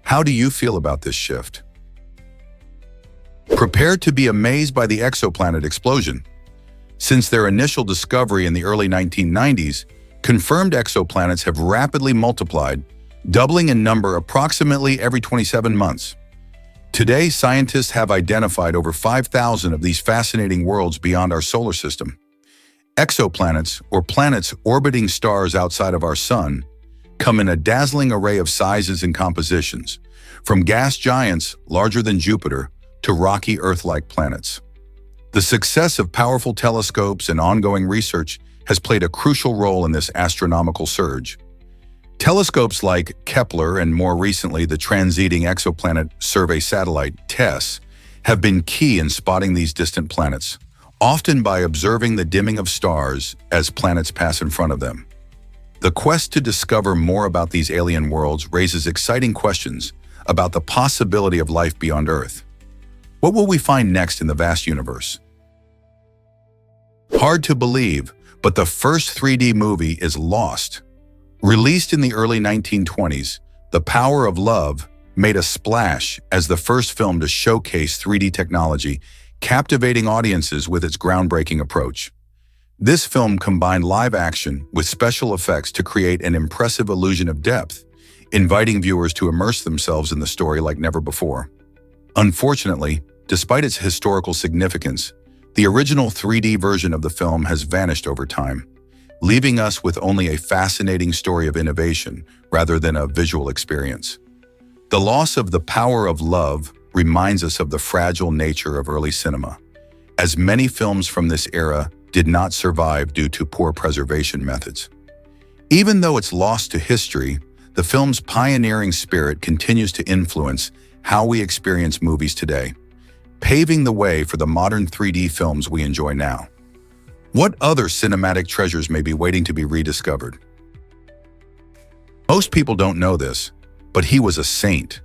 How do you feel about this shift? Prepare to be amazed by the exoplanet explosion. Since their initial discovery in the early 1990s, confirmed exoplanets have rapidly multiplied, doubling in number approximately every 27 months. Today, scientists have identified over 5,000 of these fascinating worlds beyond our solar system. Exoplanets, or planets orbiting stars outside of our sun, come in a dazzling array of sizes and compositions, from gas giants larger than Jupiter to rocky Earth-like planets. The success of powerful telescopes and ongoing research has played a crucial role in this astronomical surge. Telescopes like Kepler and more recently the Transiting Exoplanet Survey Satellite, TESS, have been key in spotting these distant planets, often by observing the dimming of stars as planets pass in front of them. The quest to discover more about these alien worlds raises exciting questions about the possibility of life beyond Earth. What will we find next in the vast universe? Hard to believe, but the first 3D movie is Lost. Released in the early 1920s, The Power of Love made a splash as the first film to showcase 3D technology, captivating audiences with its groundbreaking approach. This film combined live action with special effects to create an impressive illusion of depth, inviting viewers to immerse themselves in the story like never before. Unfortunately, despite its historical significance, the original 3D version of the film has vanished over time, leaving us with only a fascinating story of innovation rather than a visual experience. The loss of The Power of Love reminds us of the fragile nature of early cinema, as many films from this era did not survive due to poor preservation methods. Even though it's lost to history, the film's pioneering spirit continues to influence how we experience movies today, paving the way for the modern 3D films we enjoy now. What other cinematic treasures may be waiting to be rediscovered? Most people don't know this, but he was a saint.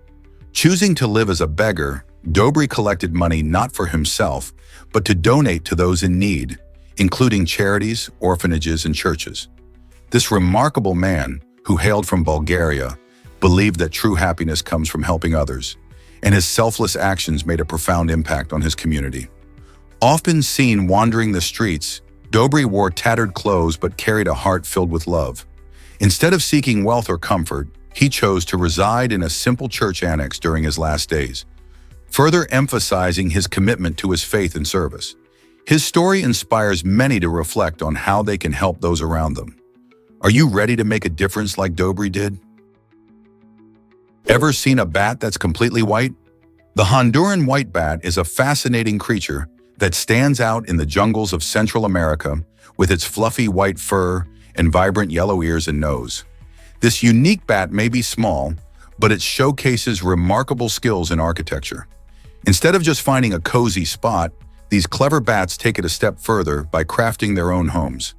Choosing to live as a beggar, Dobry collected money not for himself, but to donate to those in need, including charities, orphanages, and churches. This remarkable man, who hailed from Bulgaria, believed that true happiness comes from helping others, and his selfless actions made a profound impact on his community. Often seen wandering the streets, Dobry wore tattered clothes but carried a heart filled with love. Instead of seeking wealth or comfort, he chose to reside in a simple church annex during his last days, further emphasizing his commitment to his faith and service. His story inspires many to reflect on how they can help those around them. Are you ready to make a difference like Dobry did? Ever seen a bat that's completely white? The Honduran white bat is a fascinating creature that stands out in the jungles of Central America with its fluffy white fur and vibrant yellow ears and nose. This unique bat may be small, but it showcases remarkable skills in architecture. Instead of just finding a cozy spot, these clever bats take it a step further by crafting their own homes.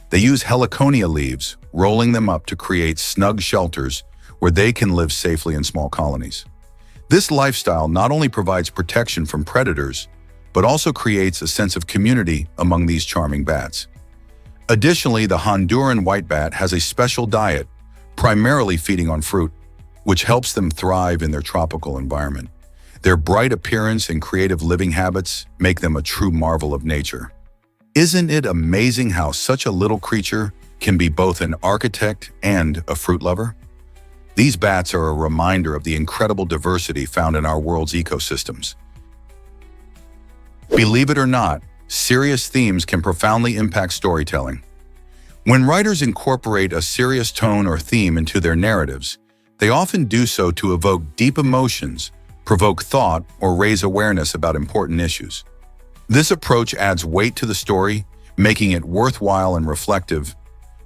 They use heliconia leaves, rolling them up to create snug shelters where they can live safely in small colonies. This lifestyle not only provides protection from predators, but also creates a sense of community among these charming bats. Additionally, the Honduran white bat has a special diet, primarily feeding on fruit, which helps them thrive in their tropical environment. Their bright appearance and creative living habits make them a true marvel of nature. Isn't it amazing how such a little creature can be both an architect and a fruit lover? These bats are a reminder of the incredible diversity found in our world's ecosystems. Believe it or not, serious themes can profoundly impact storytelling. When writers incorporate a serious tone or theme into their narratives, They often do so to evoke deep emotions, provoke thought, or raise awareness about important issues. This approach adds weight to the story, making it worthwhile and reflective.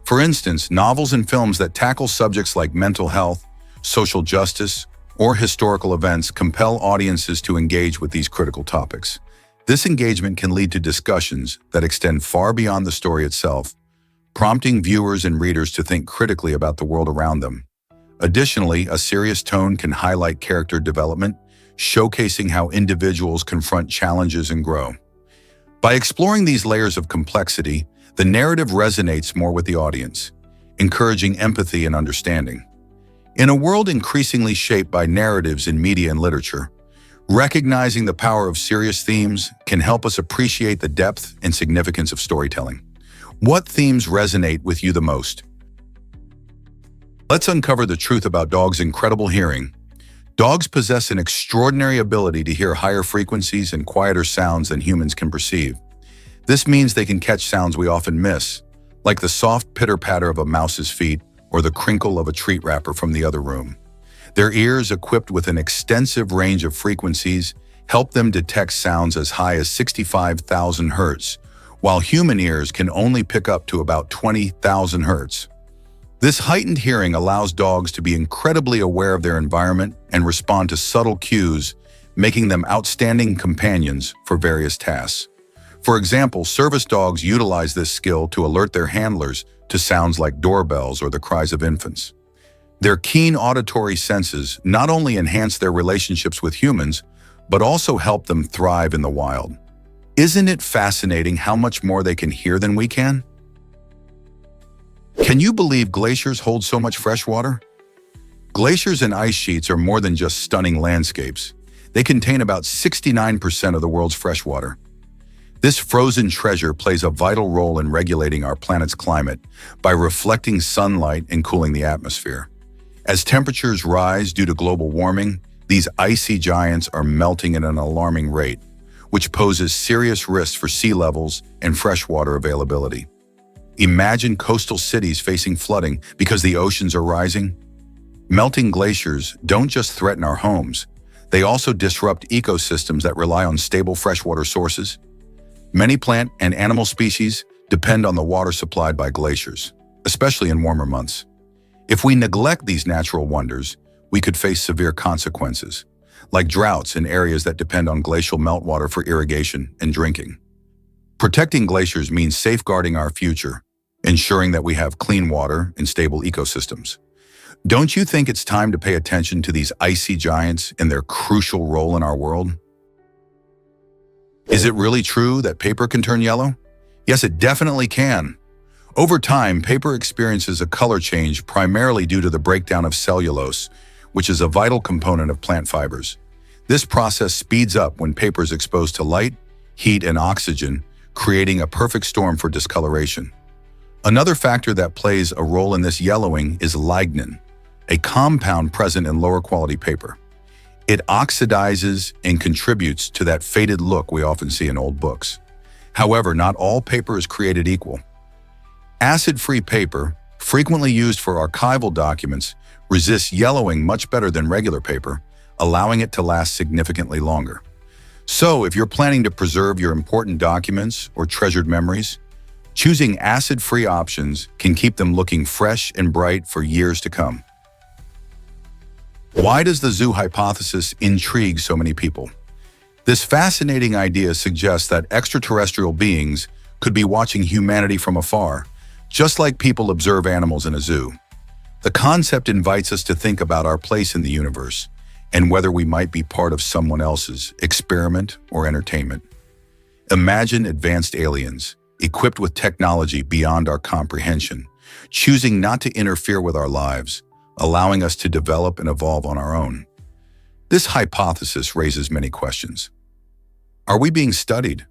For instance, novels and films that tackle subjects like mental health, social justice, or historical events compel audiences to engage with these critical topics. This engagement can lead to discussions that extend far beyond the story itself, prompting viewers and readers to think critically about the world around them. Additionally, a serious tone can highlight character development, showcasing how individuals confront challenges and grow. By exploring these layers of complexity, the narrative resonates more with the audience, encouraging empathy and understanding. In a world increasingly shaped by narratives in media and literature, recognizing the power of serious themes can help us appreciate the depth and significance of storytelling. What themes resonate with you the most? Let's uncover the truth about dogs' incredible hearing. Dogs possess an extraordinary ability to hear higher frequencies and quieter sounds than humans can perceive. This means they can catch sounds we often miss, like the soft pitter-patter of a mouse's feet or the crinkle of a treat wrapper from the other room. Their ears, equipped with an extensive range of frequencies, help them detect sounds as high as 65,000 hertz, while human ears can only pick up to about 20,000 hertz. This heightened hearing allows dogs to be incredibly aware of their environment and respond to subtle cues, making them outstanding companions for various tasks. For example, service dogs utilize this skill to alert their handlers to sounds like doorbells or the cries of infants. Their keen auditory senses not only enhance their relationships with humans, but also help them thrive in the wild. Isn't it fascinating how much more they can hear than we can? Can you believe glaciers hold so much fresh water? Glaciers and ice sheets are more than just stunning landscapes. They contain about 69% of the world's fresh water. This frozen treasure plays a vital role in regulating our planet's climate by reflecting sunlight and cooling the atmosphere. As temperatures rise due to global warming, these icy giants are melting at an alarming rate, which poses serious risks for sea levels and freshwater availability. Imagine coastal cities facing flooding because the oceans are rising. Melting glaciers don't just threaten our homes, they also disrupt ecosystems that rely on stable freshwater sources. Many plant and animal species depend on the water supplied by glaciers, especially in warmer months. If we neglect these natural wonders, we could face severe consequences, like droughts in areas that depend on glacial meltwater for irrigation and drinking. Protecting glaciers means safeguarding our future, ensuring that we have clean water and stable ecosystems. Don't you think it's time to pay attention to these icy giants and their crucial role in our world? Is it really true that paper can turn yellow? Yes, it definitely can. Over time, paper experiences a color change primarily due to the breakdown of cellulose, which is a vital component of plant fibers. This process speeds up when paper is exposed to light, heat, and oxygen, creating a perfect storm for discoloration. Another factor that plays a role in this yellowing is lignin, a compound present in lower quality paper. It oxidizes and contributes to that faded look we often see in old books. However, not all paper is created equal. Acid-free paper, frequently used for archival documents, resists yellowing much better than regular paper, allowing it to last significantly longer. So, if you're planning to preserve your important documents or treasured memories, choosing acid-free options can keep them looking fresh and bright for years to come. Why does the zoo hypothesis intrigue so many people? This fascinating idea suggests that extraterrestrial beings could be watching humanity from afar, just like people observe animals in a zoo. The concept invites us to think about our place in the universe and whether we might be part of someone else's experiment or entertainment. Imagine advanced aliens, equipped with technology beyond our comprehension, choosing not to interfere with our lives, allowing us to develop and evolve on our own. This hypothesis raises many questions. Are we being studied?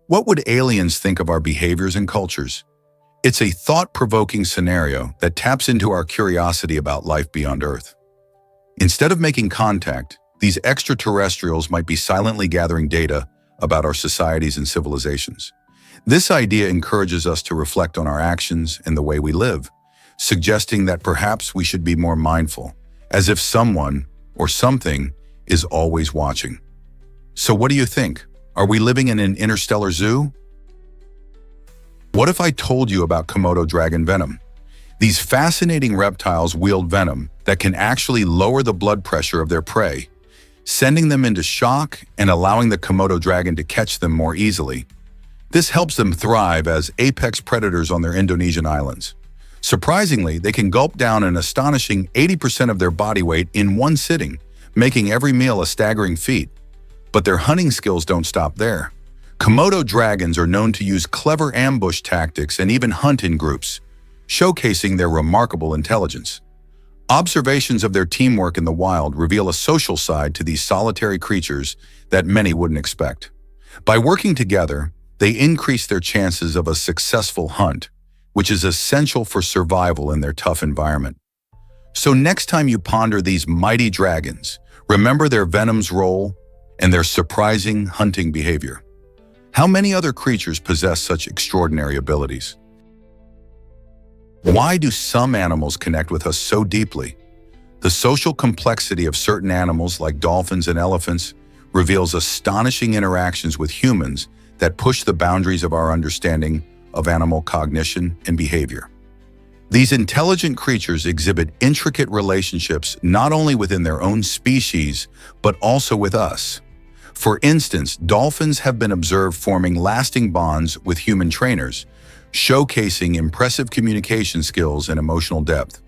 What would aliens think of our behaviors and cultures? It's a thought-provoking scenario that taps into our curiosity about life beyond Earth. Instead of making contact, these extraterrestrials might be silently gathering data about our societies and civilizations. This idea encourages us to reflect on our actions and the way we live, suggesting that perhaps we should be more mindful as if someone or something is always watching. So what do you think? Are we living in an interstellar zoo? What if I told you about Komodo dragon venom? These fascinating reptiles wield venom that can actually lower the blood pressure of their prey, sending them into shock and allowing the Komodo dragon to catch them more easily. This helps them thrive as apex predators on their Indonesian islands. Surprisingly, they can gulp down an astonishing 80% of their body weight in one sitting, making every meal a staggering feat. But their hunting skills don't stop there. Komodo dragons are known to use clever ambush tactics and even hunt in groups, showcasing their remarkable intelligence. Observations of their teamwork in the wild reveal a social side to these solitary creatures that many wouldn't expect. By working together, they increase their chances of a successful hunt, which is essential for survival in their tough environment. So next time you ponder these mighty dragons, remember their venom's role and their surprising hunting behavior. How many other creatures possess such extraordinary abilities? Why do some animals connect with us so deeply? The social complexity of certain animals like dolphins and elephants reveals astonishing interactions with humans that push the boundaries of our understanding of animal cognition and behavior. These intelligent creatures exhibit intricate relationships not only within their own species, but also with us. For instance, dolphins have been observed forming lasting bonds with human trainers, showcasing impressive communication skills and emotional depth.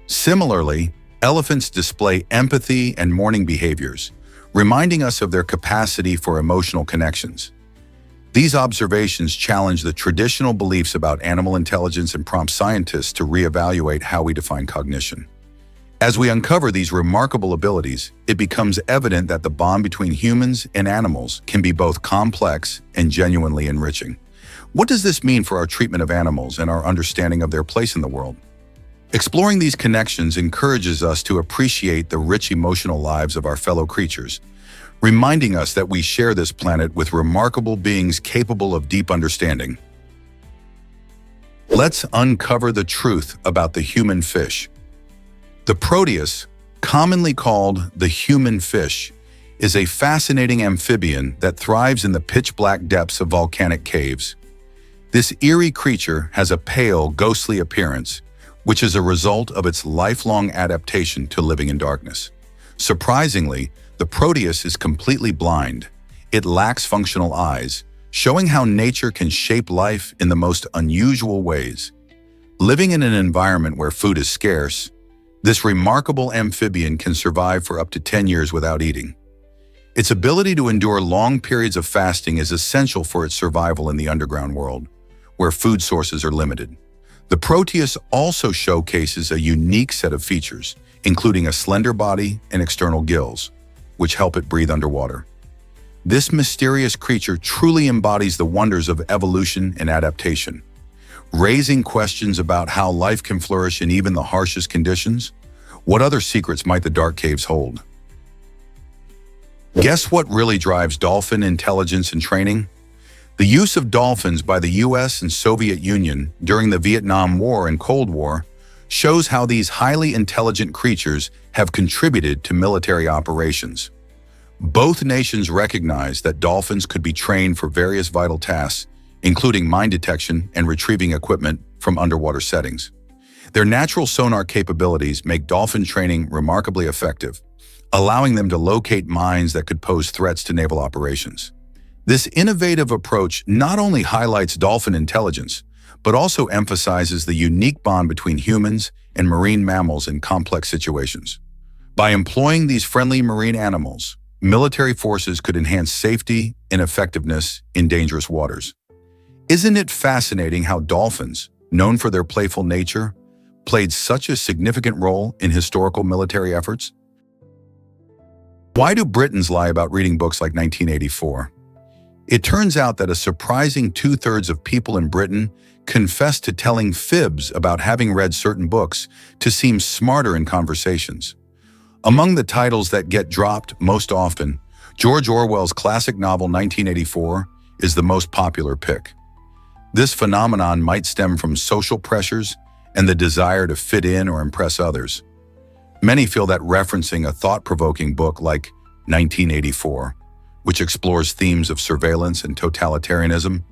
Similarly, elephants display empathy and mourning behaviors, reminding us of their capacity for emotional connections. These observations challenge the traditional beliefs about animal intelligence and prompt scientists to reevaluate how we define cognition. As we uncover these remarkable abilities, it becomes evident that the bond between humans and animals can be both complex and genuinely enriching. What does this mean for our treatment of animals and our understanding of their place in the world? Exploring these connections encourages us to appreciate the rich emotional lives of our fellow creatures, reminding us that we share this planet with remarkable beings capable of deep understanding. Let's uncover the truth about the human fish. The Proteus, commonly called the human fish, is a fascinating amphibian that thrives in the pitch-black depths of volcanic caves. This eerie creature has a pale, ghostly appearance, which is a result of its lifelong adaptation to living in darkness. Surprisingly, the Proteus is completely blind. It lacks functional eyes, showing how nature can shape life in the most unusual ways. Living in an environment where food is scarce, this remarkable amphibian can survive for up to 10 years without eating. Its ability to endure long periods of fasting is essential for its survival in the underground world, where food sources are limited. The Proteus also showcases a unique set of features, including a slender body and external gills, which help it breathe underwater. This mysterious creature truly embodies the wonders of evolution and adaptation, raising questions about how life can flourish in even the harshest conditions. What other secrets might the dark caves hold? Guess what really drives dolphin intelligence and training? The use of dolphins by the US and Soviet Union during the Vietnam War and Cold War shows how these highly intelligent creatures have contributed to military operations. Both nations recognize that dolphins could be trained for various vital tasks, including mine detection and retrieving equipment from underwater settings. Their natural sonar capabilities make dolphin training remarkably effective, allowing them to locate mines that could pose threats to naval operations. This innovative approach not only highlights dolphin intelligence, but also emphasizes the unique bond between humans and marine mammals in complex situations. By employing these friendly marine animals, military forces could enhance safety and effectiveness in dangerous waters. Isn't it fascinating how dolphins, known for their playful nature, played such a significant role in historical military efforts? Why do Britons lie about reading books like 1984? It turns out that a surprising 2/3 of people in Britain confess to telling fibs about having read certain books to seem smarter in conversations. Among the titles that get dropped most often, George Orwell's classic novel 1984 is the most popular pick. This phenomenon might stem from social pressures and the desire to fit in or impress others. Many feel that referencing a thought-provoking book like 1984, which explores themes of surveillance and totalitarianism,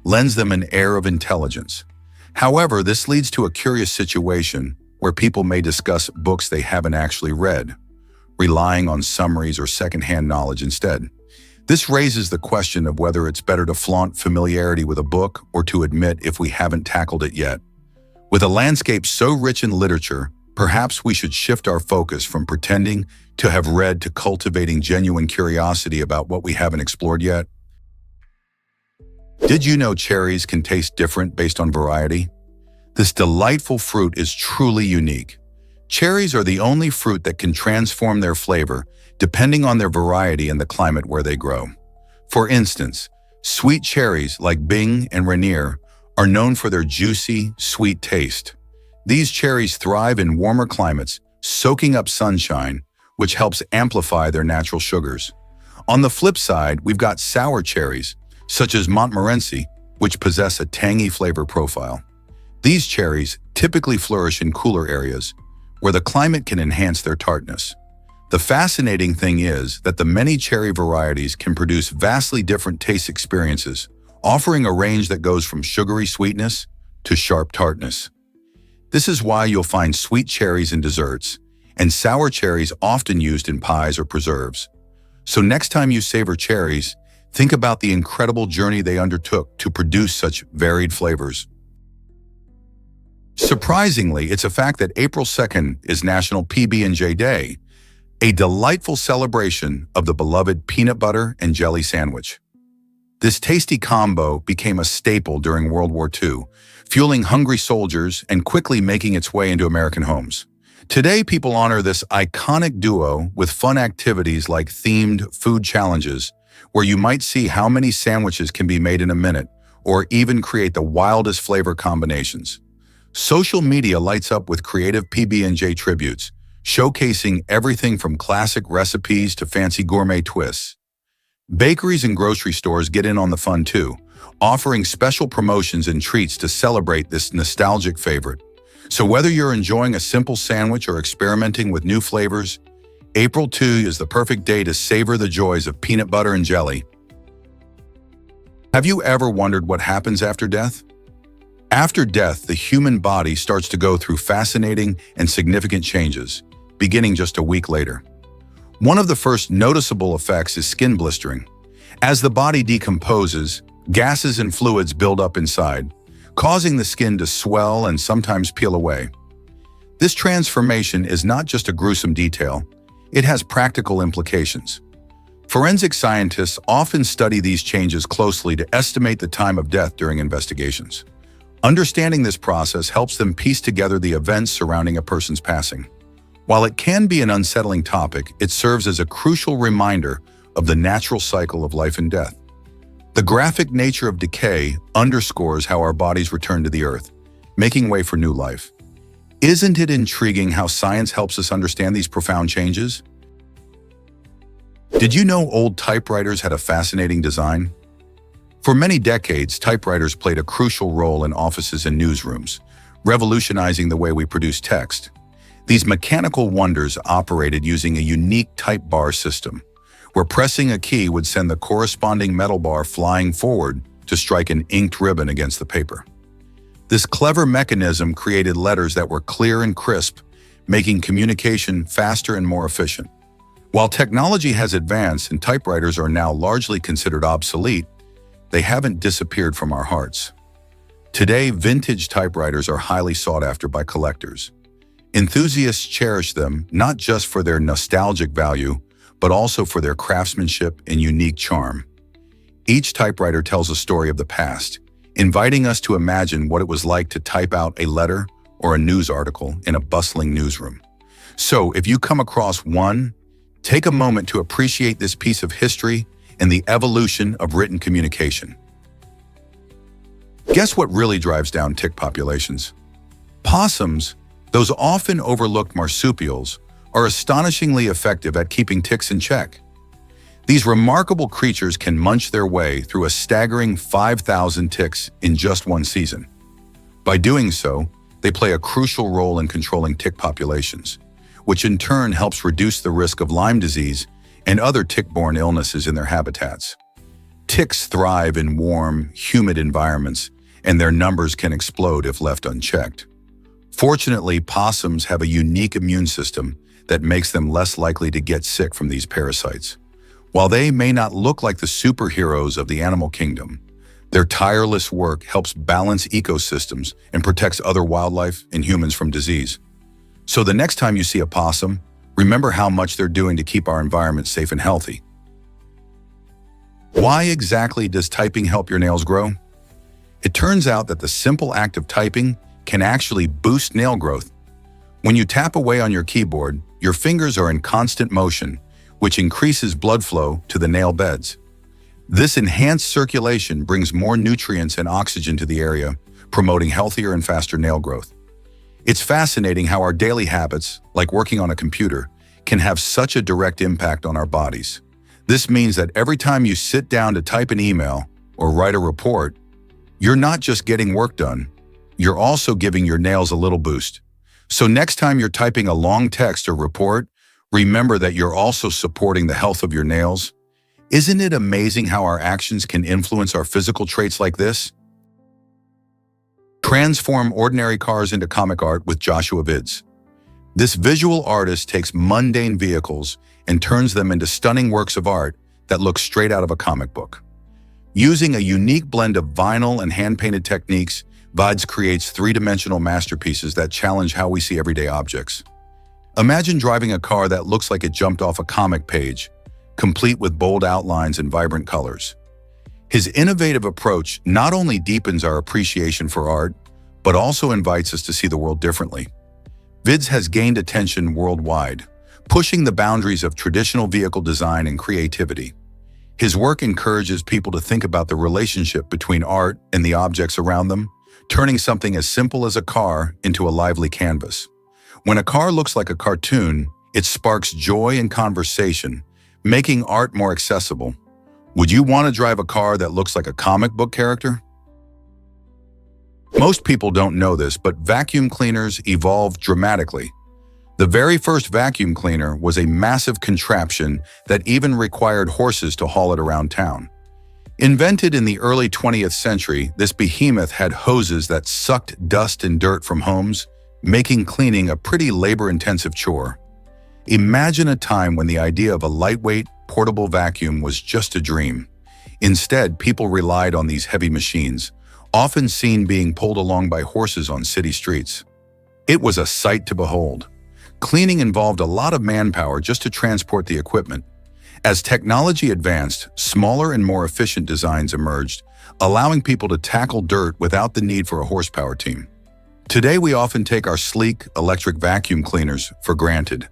lends them an air of intelligence. However, this leads to a curious situation where people may discuss books they haven't actually read, relying on summaries or secondhand knowledge instead. This raises the question of whether it's better to flaunt familiarity with a book or to admit if we haven't tackled it yet. With a landscape so rich in literature, perhaps we should shift our focus from pretending to have read to cultivating genuine curiosity about what we haven't explored yet. Did you know cherries can taste different based on variety? This delightful fruit is truly unique. Cherries are the only fruit that can transform their flavor depending on their variety and the climate where they grow. For instance, sweet cherries like Bing and Rainier are known for their juicy, sweet taste. These cherries thrive in warmer climates, soaking up sunshine, which helps amplify their natural sugars. On the flip side, we've got sour cherries, such as Montmorency, which possess a tangy flavor profile. These cherries typically flourish in cooler areas, where the climate can enhance their tartness. The fascinating thing is that the many cherry varieties can produce vastly different taste experiences, offering a range that goes from sugary sweetness to sharp tartness. This is why you'll find sweet cherries in desserts, and sour cherries often used in pies or preserves. So next time you savor cherries, think about the incredible journey they undertook to produce such varied flavors. Surprisingly, it's a fact that April 2nd is National PB&J Day, a delightful celebration of the beloved peanut butter and jelly sandwich. This tasty combo became a staple during World War II, fueling hungry soldiers and quickly making its way into American homes. Today, people honor this iconic duo with fun activities like themed food challenges, where you might see how many sandwiches can be made in a minute, or even create the wildest flavor combinations. Social media lights up with creative PB&J tributes, showcasing everything from classic recipes to fancy gourmet twists. Bakeries and grocery stores get in on the fun too, offering special promotions and treats to celebrate this nostalgic favorite. So whether you're enjoying a simple sandwich or experimenting with new flavors, April 2 is the perfect day to savor the joys of peanut butter and jelly. Have you ever wondered what happens after death? After death, the human body starts to go through fascinating and significant changes, beginning just a week later. One of the first noticeable effects is skin blistering. As the body decomposes, gases and fluids build up inside, causing the skin to swell and sometimes peel away. This transformation is not just a gruesome detail, it has practical implications. Forensic scientists often study these changes closely to estimate the time of death during investigations. Understanding this process helps them piece together the events surrounding a person's passing. While it can be an unsettling topic, it serves as a crucial reminder of the natural cycle of life and death. The graphic nature of decay underscores how our bodies return to the earth, making way for new life. Isn't it intriguing how science helps us understand these profound changes? Did you know old typewriters had a fascinating design? For many decades, typewriters played a crucial role in offices and newsrooms, revolutionizing the way we produce text. These mechanical wonders operated using a unique type bar system, where pressing a key would send the corresponding metal bar flying forward to strike an inked ribbon against the paper. This clever mechanism created letters that were clear and crisp, making communication faster and more efficient. While technology has advanced and typewriters are now largely considered obsolete, they haven't disappeared from our hearts. Today, vintage typewriters are highly sought after by collectors. Enthusiasts cherish them not just for their nostalgic value, but also for their craftsmanship and unique charm. Each typewriter tells a story of the past, inviting us to imagine what it was like to type out a letter or a news article in a bustling newsroom. So, if you come across one, take a moment to appreciate this piece of history and the evolution of written communication. Guess what really drives down tick populations? Possums, those often overlooked marsupials, are astonishingly effective at keeping ticks in check. These remarkable creatures can munch their way through a staggering 5,000 ticks in just one season. By doing so, they play a crucial role in controlling tick populations, which in turn helps reduce the risk of Lyme disease and other tick-borne illnesses in their habitats. Ticks thrive in warm, humid environments, and their numbers can explode if left unchecked. Fortunately, possums have a unique immune system that makes them less likely to get sick from these parasites. While they may not look like the superheroes of the animal kingdom, their tireless work helps balance ecosystems and protects other wildlife and humans from disease. So the next time you see a possum, remember how much they're doing to keep our environment safe and healthy. Why exactly does typing help your nails grow? It turns out that the simple act of typing can actually boost nail growth. When you tap away on your keyboard, your fingers are in constant motion, which increases blood flow to the nail beds. This enhanced circulation brings more nutrients and oxygen to the area, promoting healthier and faster nail growth. It's fascinating how our daily habits, like working on a computer, can have such a direct impact on our bodies. This means that every time you sit down to type an email or write a report, you're not just getting work done, you're also giving your nails a little boost. So next time you're typing a long text or report, remember that you're also supporting the health of your nails. Isn't it amazing how our actions can influence our physical traits like this? Transform ordinary cars into comic art with Joshua Vids. This visual artist takes mundane vehicles and turns them into stunning works of art that look straight out of a comic book. Using a unique blend of vinyl and hand-painted techniques, Vids creates three-dimensional masterpieces that challenge how we see everyday objects. Imagine driving a car that looks like it jumped off a comic page, complete with bold outlines and vibrant colors. His innovative approach not only deepens our appreciation for art, but also invites us to see the world differently. Vids has gained attention worldwide, pushing the boundaries of traditional vehicle design and creativity. His work encourages people to think about the relationship between art and the objects around them, turning something as simple as a car into a lively canvas. When a car looks like a cartoon, it sparks joy and conversation, making art more accessible. Would you want to drive a car that looks like a comic book character? Most people don't know this, but vacuum cleaners evolved dramatically. The very first vacuum cleaner was a massive contraption that even required horses to haul it around town. Invented in the early 20th century, this behemoth had hoses that sucked dust and dirt from homes, making cleaning a pretty labor-intensive chore. Imagine a time when the idea of a lightweight, portable vacuum was just a dream. Instead, people relied on these heavy machines, often seen being pulled along by horses on city streets. It was a sight to behold. Cleaning involved a lot of manpower just to transport the equipment. As technology advanced, smaller and more efficient designs emerged, allowing people to tackle dirt without the need for a horsepower team. Today, we often take our sleek, electric vacuum cleaners for granted,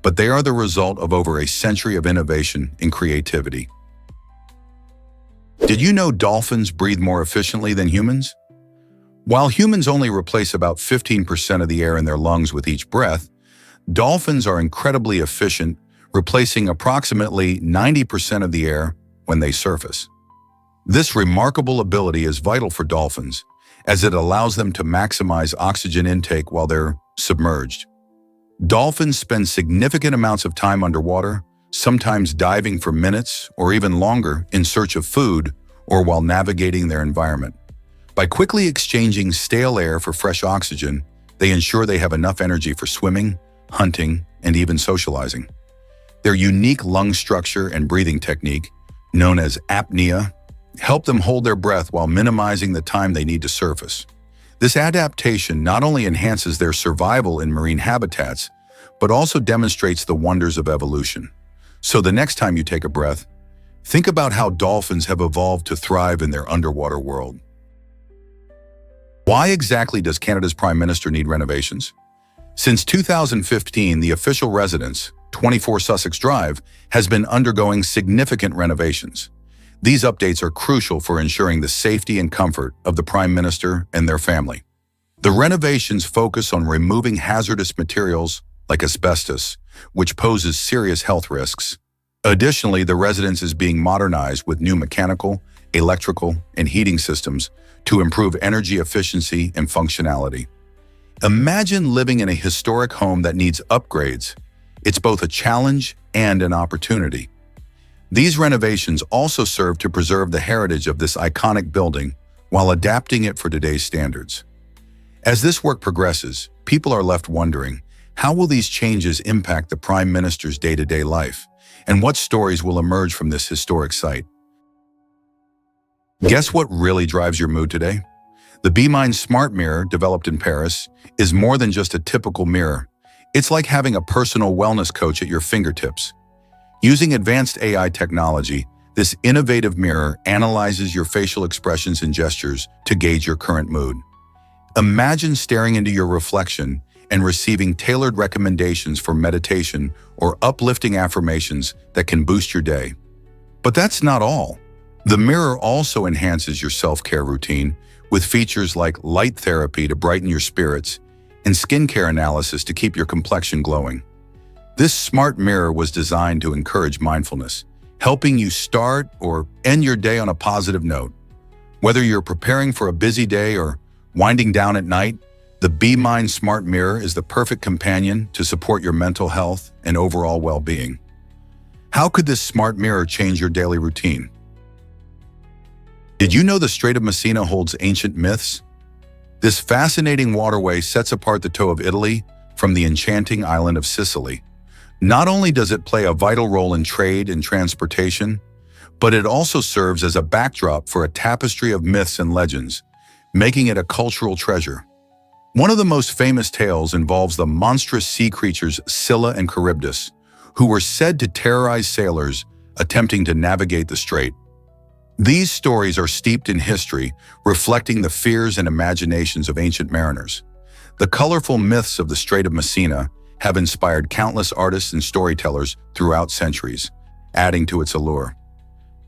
but they are the result of over a century of innovation and creativity. Did you know dolphins breathe more efficiently than humans? While humans only replace about 15% of the air in their lungs with each breath, dolphins are incredibly efficient, replacing approximately 90% of the air when they surface. This remarkable ability is vital for dolphins, as it allows them to maximize oxygen intake while they're submerged. Dolphins spend significant amounts of time underwater, sometimes diving for minutes or even longer in search of food or while navigating their environment. By quickly exchanging stale air for fresh oxygen, they ensure they have enough energy for swimming, hunting, and even socializing. Their unique lung structure and breathing technique, known as apnea, help them hold their breath while minimizing the time they need to surface. This adaptation not only enhances their survival in marine habitats, but also demonstrates the wonders of evolution. So the next time you take a breath, think about how dolphins have evolved to thrive in their underwater world. Why exactly does Canada's Prime Minister need renovations? Since 2015, the official residence, 24 Sussex Drive, has been undergoing significant renovations. These updates are crucial for ensuring the safety and comfort of the Prime Minister and their family. The renovations focus on removing hazardous materials like asbestos, which poses serious health risks. Additionally, the residence is being modernized with new mechanical, electrical, and heating systems to improve energy efficiency and functionality. Imagine living in a historic home that needs upgrades, It's both a challenge and an opportunity. These renovations also serve to preserve the heritage of this iconic building while adapting it for today's standards. As this work progresses, people are left wondering, how will these changes impact the Prime Minister's day-to-day life? And what stories will emerge from this historic site? Guess what really drives your mood today? The BeMind Smart Mirror, developed in Paris, is more than just a typical mirror. It's like having a personal wellness coach at your fingertips. Using advanced AI technology, this innovative mirror analyzes your facial expressions and gestures to gauge your current mood. Imagine staring into your reflection and receiving tailored recommendations for meditation or uplifting affirmations that can boost your day. But that's not all. The mirror also enhances your self-care routine with features like light therapy to brighten your spirits and skincare analysis to keep your complexion glowing. This smart mirror was designed to encourage mindfulness, helping you start or end your day on a positive note. Whether you're preparing for a busy day or winding down at night, the BeMind Smart Mirror is the perfect companion to support your mental health and overall well-being. How could this smart mirror change your daily routine? Did you know the Strait of Messina holds ancient myths? This fascinating waterway sets apart the toe of Italy from the enchanting island of Sicily. Not only does it play a vital role in trade and transportation, but it also serves as a backdrop for a tapestry of myths and legends, making it a cultural treasure. One of the most famous tales involves the monstrous sea creatures Scylla and Charybdis, who were said to terrorize sailors attempting to navigate the strait. These stories are steeped in history, reflecting the fears and imaginations of ancient mariners. The colorful myths of the Strait of Messina have inspired countless artists and storytellers throughout centuries, adding to its allure.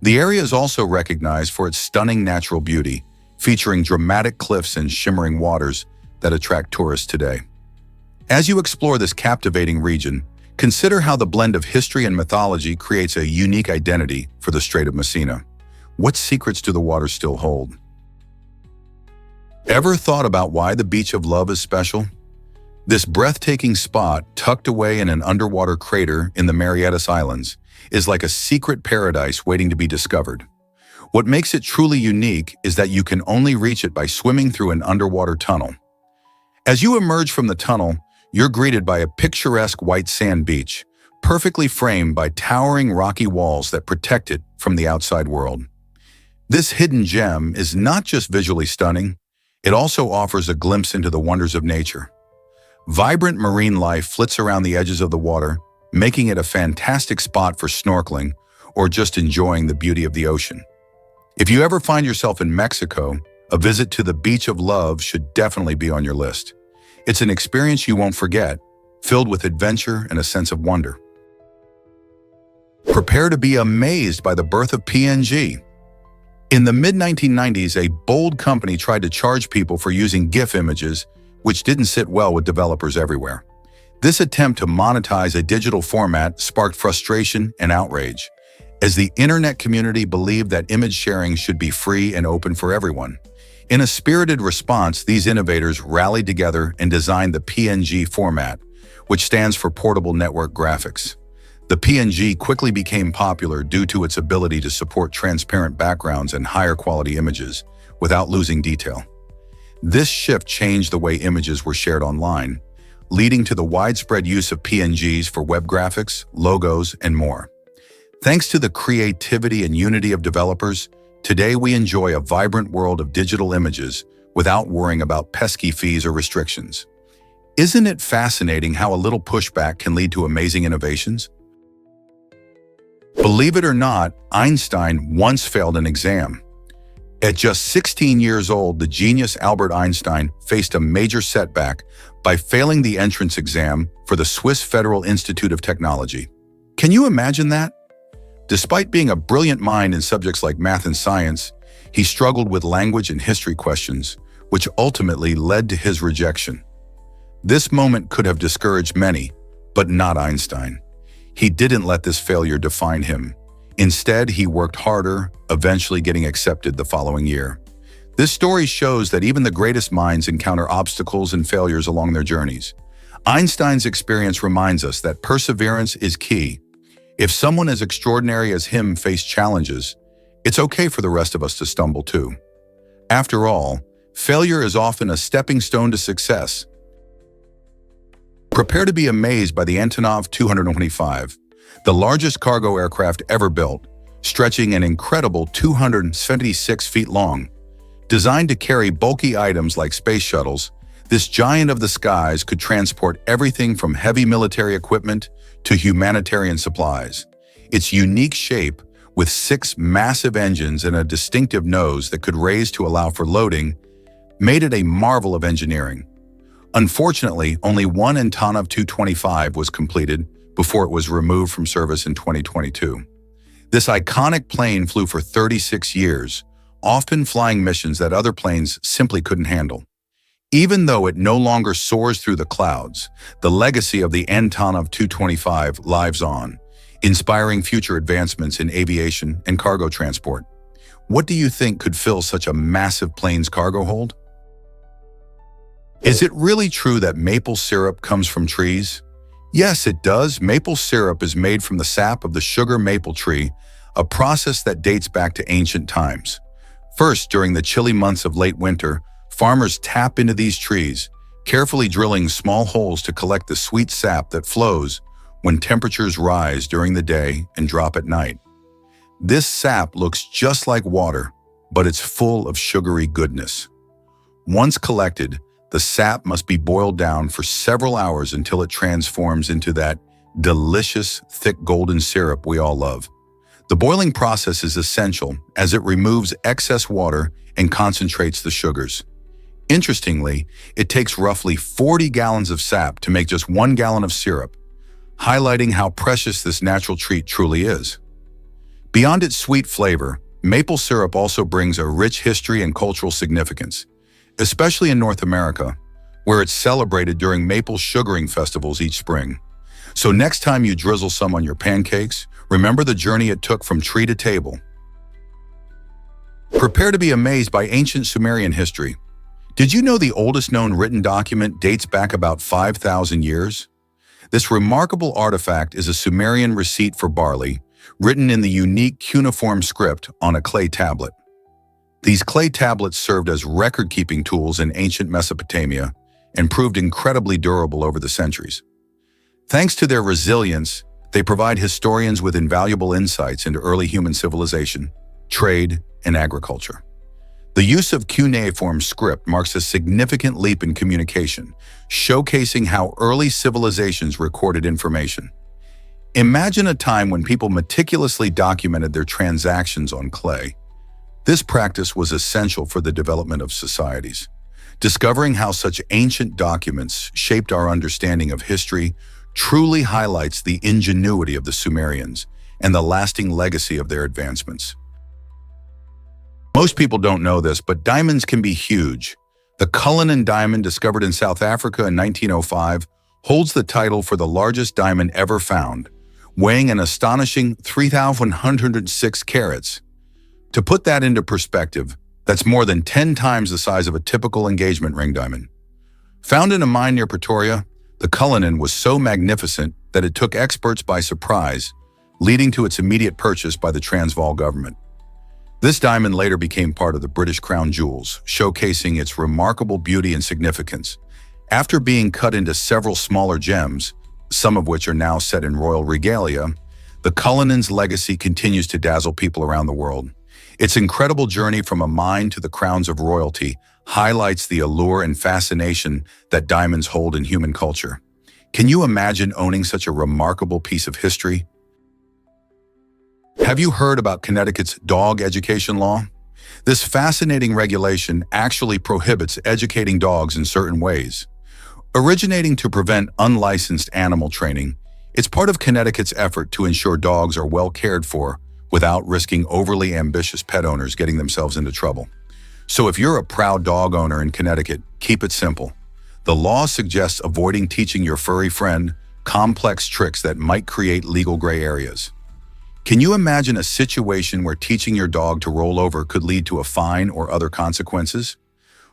The area is also recognized for its stunning natural beauty, featuring dramatic cliffs and shimmering waters that attract tourists today. As you explore this captivating region, consider how the blend of history and mythology creates a unique identity for the Strait of Messina. What secrets do the waters still hold? Ever thought about why the Beach of Love is special? This breathtaking spot, tucked away in an underwater crater in the Marianas Islands, is like a secret paradise waiting to be discovered. What makes it truly unique is that you can only reach it by swimming through an underwater tunnel. As you emerge from the tunnel, you're greeted by a picturesque white sand beach, perfectly framed by towering rocky walls that protect it from the outside world. This hidden gem is not just visually stunning, it also offers a glimpse into the wonders of nature. Vibrant marine life flits around the edges of the water, making it a fantastic spot for snorkeling or just enjoying the beauty of the ocean. If you ever find yourself in Mexico, a visit to the Beach of Love should definitely be on your list. It's an experience you won't forget, filled with adventure and a sense of wonder. Prepare to be amazed by the birth of PNG. In the mid-1990s, a bold company tried to charge people for using GIF images, which didn't sit well with developers everywhere. This attempt to monetize a digital format sparked frustration and outrage, as the internet community believed that image sharing should be free and open for everyone. In a spirited response, these innovators rallied together and designed the PNG format, which stands for Portable Network Graphics. The PNG quickly became popular due to its ability to support transparent backgrounds and higher quality images without losing detail. This shift changed the way images were shared online, leading to the widespread use of PNGs for web graphics, logos, and more. Thanks to the creativity and unity of developers, today we enjoy a vibrant world of digital images without worrying about pesky fees or restrictions. Isn't it fascinating how a little pushback can lead to amazing innovations? Believe it or not, Einstein once failed an exam. At just 16 years old, the genius Albert Einstein faced a major setback by failing the entrance exam for the Swiss Federal Institute of Technology. Can you imagine that? Despite being a brilliant mind in subjects like math and science, he struggled with language and history questions, which ultimately led to his rejection. This moment could have discouraged many, but not Einstein. He didn't let this failure define him. Instead, he worked harder, eventually getting accepted the following year. This story shows that even the greatest minds encounter obstacles and failures along their journeys. Einstein's experience reminds us that perseverance is key. If someone as extraordinary as him faced challenges, it's okay for the rest of us to stumble too. After all, failure is often a stepping stone to success. Prepare to be amazed by the Antonov 225, the largest cargo aircraft ever built, stretching an incredible 276 feet long. Designed to carry bulky items like space shuttles, this giant of the skies could transport everything from heavy military equipment to humanitarian supplies. Its unique shape, with 6 massive engines and a distinctive nose that could raise to allow for loading, made it a marvel of engineering. Unfortunately, only one Antonov 225 was completed before it was removed from service in 2022. This iconic plane flew for 36 years, often flying missions that other planes simply couldn't handle. Even though it no longer soars through the clouds, the legacy of the Antonov 225 lives on, inspiring future advancements in aviation and cargo transport. What do you think could fill such a massive plane's cargo hold? Is it really true that maple syrup comes from trees? Yes, it does. Maple syrup is made from the sap of the sugar maple tree, a process that dates back to ancient times. First, during the chilly months of late winter, farmers tap into these trees, carefully drilling small holes to collect the sweet sap that flows when temperatures rise during the day and drop at night. This sap looks just like water, but it's full of sugary goodness. Once collected, the sap must be boiled down for several hours until it transforms into that delicious, thick golden syrup we all love. The boiling process is essential as it removes excess water and concentrates the sugars. Interestingly, it takes roughly 40 gallons of sap to make just 1 gallon of syrup, highlighting how precious this natural treat truly is. Beyond its sweet flavor, maple syrup also brings a rich history and cultural significance, especially in North America, where it's celebrated during maple sugaring festivals each spring. So next time you drizzle some on your pancakes, remember the journey it took from tree to table. Prepare to be amazed by ancient Sumerian history. Did you know the oldest known written document dates back about 5,000 years? This remarkable artifact is a Sumerian receipt for barley, written in the unique cuneiform script on a clay tablet. These clay tablets served as record-keeping tools in ancient Mesopotamia and proved incredibly durable over the centuries. Thanks to their resilience, they provide historians with invaluable insights into early human civilization, trade, and agriculture. The use of cuneiform script marks a significant leap in communication, showcasing how early civilizations recorded information. Imagine a time when people meticulously documented their transactions on clay. This practice was essential for the development of societies. Discovering how such ancient documents shaped our understanding of history truly highlights the ingenuity of the Sumerians and the lasting legacy of their advancements. Most people don't know this, but diamonds can be huge. The Cullinan diamond, discovered in South Africa in 1905, holds the title for the largest diamond ever found, weighing an astonishing 3,106 carats. To put that into perspective, that's more than 10 times the size of a typical engagement ring diamond. Found in a mine near Pretoria, the Cullinan was so magnificent that it took experts by surprise, leading to its immediate purchase by the Transvaal government. This diamond later became part of the British Crown Jewels, showcasing its remarkable beauty and significance. After being cut into several smaller gems, some of which are now set in royal regalia, the Cullinan's legacy continues to dazzle people around the world. Its incredible journey from a mine to the crowns of royalty highlights the allure and fascination that diamonds hold in human culture. Can you imagine owning such a remarkable piece of history? Have you heard about Connecticut's dog education law? This fascinating regulation actually prohibits educating dogs in certain ways. Originating to prevent unlicensed animal training, it's part of Connecticut's effort to ensure dogs are well cared for without risking overly ambitious pet owners getting themselves into trouble. So if you're a proud dog owner in Connecticut, keep it simple. The law suggests avoiding teaching your furry friend complex tricks that might create legal gray areas. Can you imagine a situation where teaching your dog to roll over could lead to a fine or other consequences?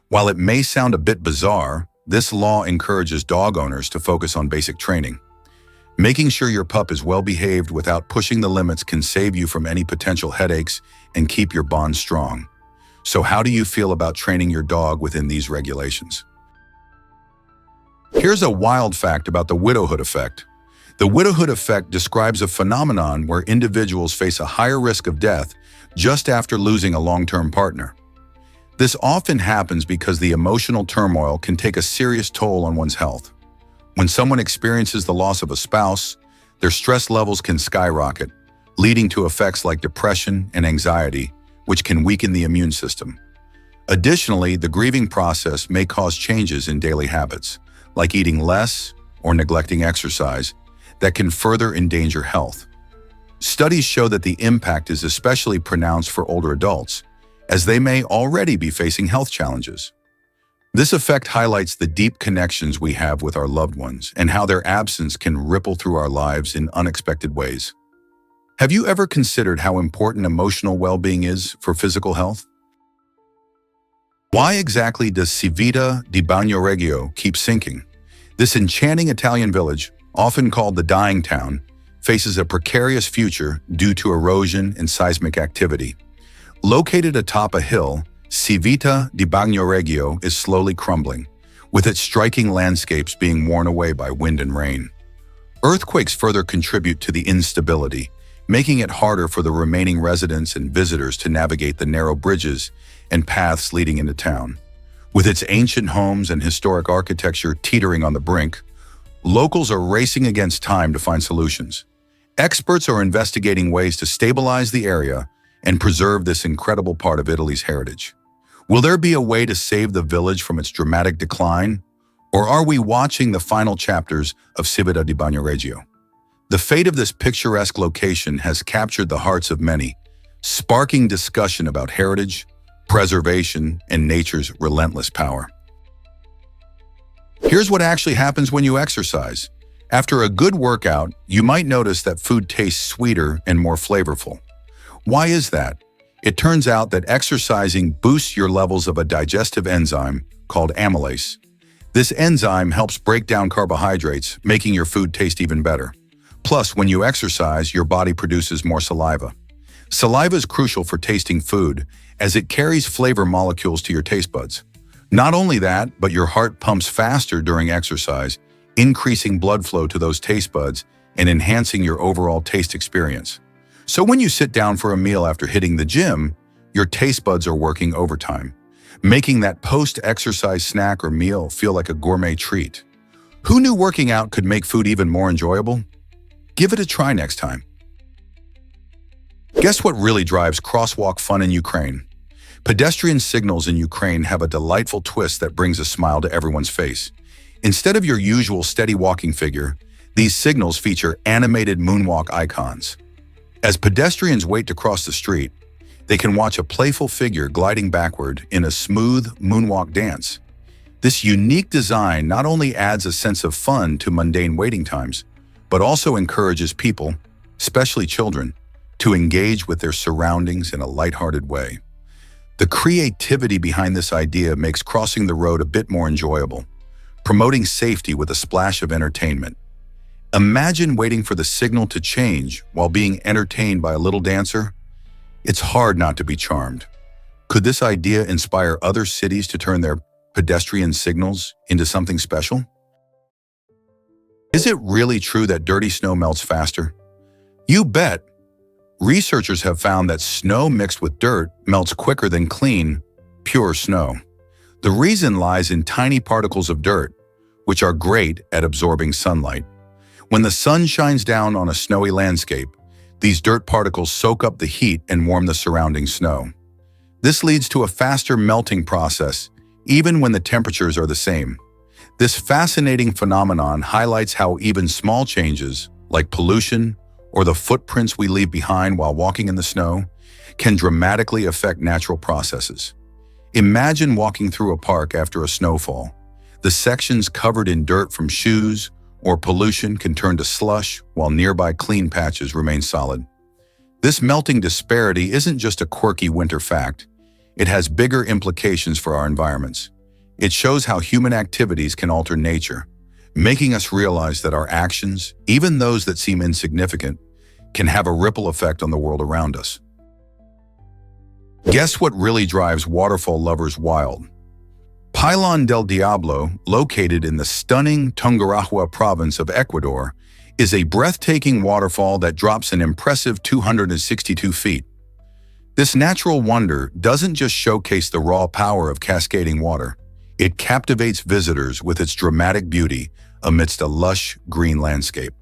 While it may sound a bit bizarre, this law encourages dog owners to focus on basic training. Making sure your pup is well behaved without pushing the limits can save you from any potential headaches and keep your bond strong. So how do you feel about training your dog within these regulations? Here's a wild fact about the widowhood effect. The widowhood effect describes a phenomenon where individuals face a higher risk of death just after losing a long-term partner. This often happens because the emotional turmoil can take a serious toll on one's health. When someone experiences the loss of a spouse, their stress levels can skyrocket, leading to effects like depression and anxiety, which can weaken the immune system. Additionally, the grieving process may cause changes in daily habits, like eating less or neglecting exercise, that can further endanger health. Studies show that the impact is especially pronounced for older adults, as they may already be facing health challenges. This effect highlights the deep connections we have with our loved ones and how their absence can ripple through our lives in unexpected ways. Have you ever considered how important emotional well-being is for physical health? Why exactly does Civita di Bagnoregio keep sinking? This enchanting Italian village, often called the dying town, faces a precarious future due to erosion and seismic activity. Located atop a hill, Civita di Bagnoregio is slowly crumbling, with its striking landscapes being worn away by wind and rain. Earthquakes further contribute to the instability, making it harder for the remaining residents and visitors to navigate the narrow bridges and paths leading into town. With its ancient homes and historic architecture teetering on the brink, locals are racing against time to find solutions. Experts are investigating ways to stabilize the area and preserve this incredible part of Italy's heritage. Will there be a way to save the village from its dramatic decline? Or are we watching the final chapters of Civita di Bagnoregio? The fate of this picturesque location has captured the hearts of many, sparking discussion about heritage, preservation, and nature's relentless power. Here's what actually happens when you exercise. After a good workout, you might notice that food tastes sweeter and more flavorful. Why is that? It turns out that exercising boosts your levels of a digestive enzyme called amylase. This enzyme helps break down carbohydrates, making your food taste even better. Plus, when you exercise, your body produces more saliva. Saliva is crucial for tasting food, as it carries flavor molecules to your taste buds. Not only that, but your heart pumps faster during exercise, increasing blood flow to those taste buds and enhancing your overall taste experience. So when you sit down for a meal after hitting the gym, your taste buds are working overtime, making that post-exercise snack or meal feel like a gourmet treat. Who knew working out could make food even more enjoyable? Give it a try next time. Guess what really drives crosswalk fun in Ukraine? Pedestrian signals in Ukraine have a delightful twist that brings a smile to everyone's face. Instead of your usual steady walking figure, these signals feature animated moonwalk icons. As pedestrians wait to cross the street, they can watch a playful figure gliding backward in a smooth moonwalk dance. This unique design not only adds a sense of fun to mundane waiting times, but also encourages people, especially children, to engage with their surroundings in a lighthearted way. The creativity behind this idea makes crossing the road a bit more enjoyable, promoting safety with a splash of entertainment. Imagine waiting for the signal to change while being entertained by a little dancer. It's hard not to be charmed. Could this idea inspire other cities to turn their pedestrian signals into something special? Is it really true that dirty snow melts faster? You bet! Researchers have found that snow mixed with dirt melts quicker than clean, pure snow. The reason lies in tiny particles of dirt, which are great at absorbing sunlight. When the sun shines down on a snowy landscape, these dirt particles soak up the heat and warm the surrounding snow. This leads to a faster melting process, even when the temperatures are the same. This fascinating phenomenon highlights how even small changes, like pollution or the footprints we leave behind while walking in the snow, can dramatically affect natural processes. Imagine walking through a park after a snowfall. The sections covered in dirt from shoes or pollution can turn to slush, while nearby clean patches remain solid. This melting disparity isn't just a quirky winter fact. It has bigger implications for our environments. It shows how human activities can alter nature, making us realize that our actions, even those that seem insignificant, can have a ripple effect on the world around us. Guess what really drives waterfall lovers wild? Pilon del Diablo, located in the stunning Tungurahua province of Ecuador, is a breathtaking waterfall that drops an impressive 262 feet. This natural wonder doesn't just showcase the raw power of cascading water. It captivates visitors with its dramatic beauty amidst a lush green landscape.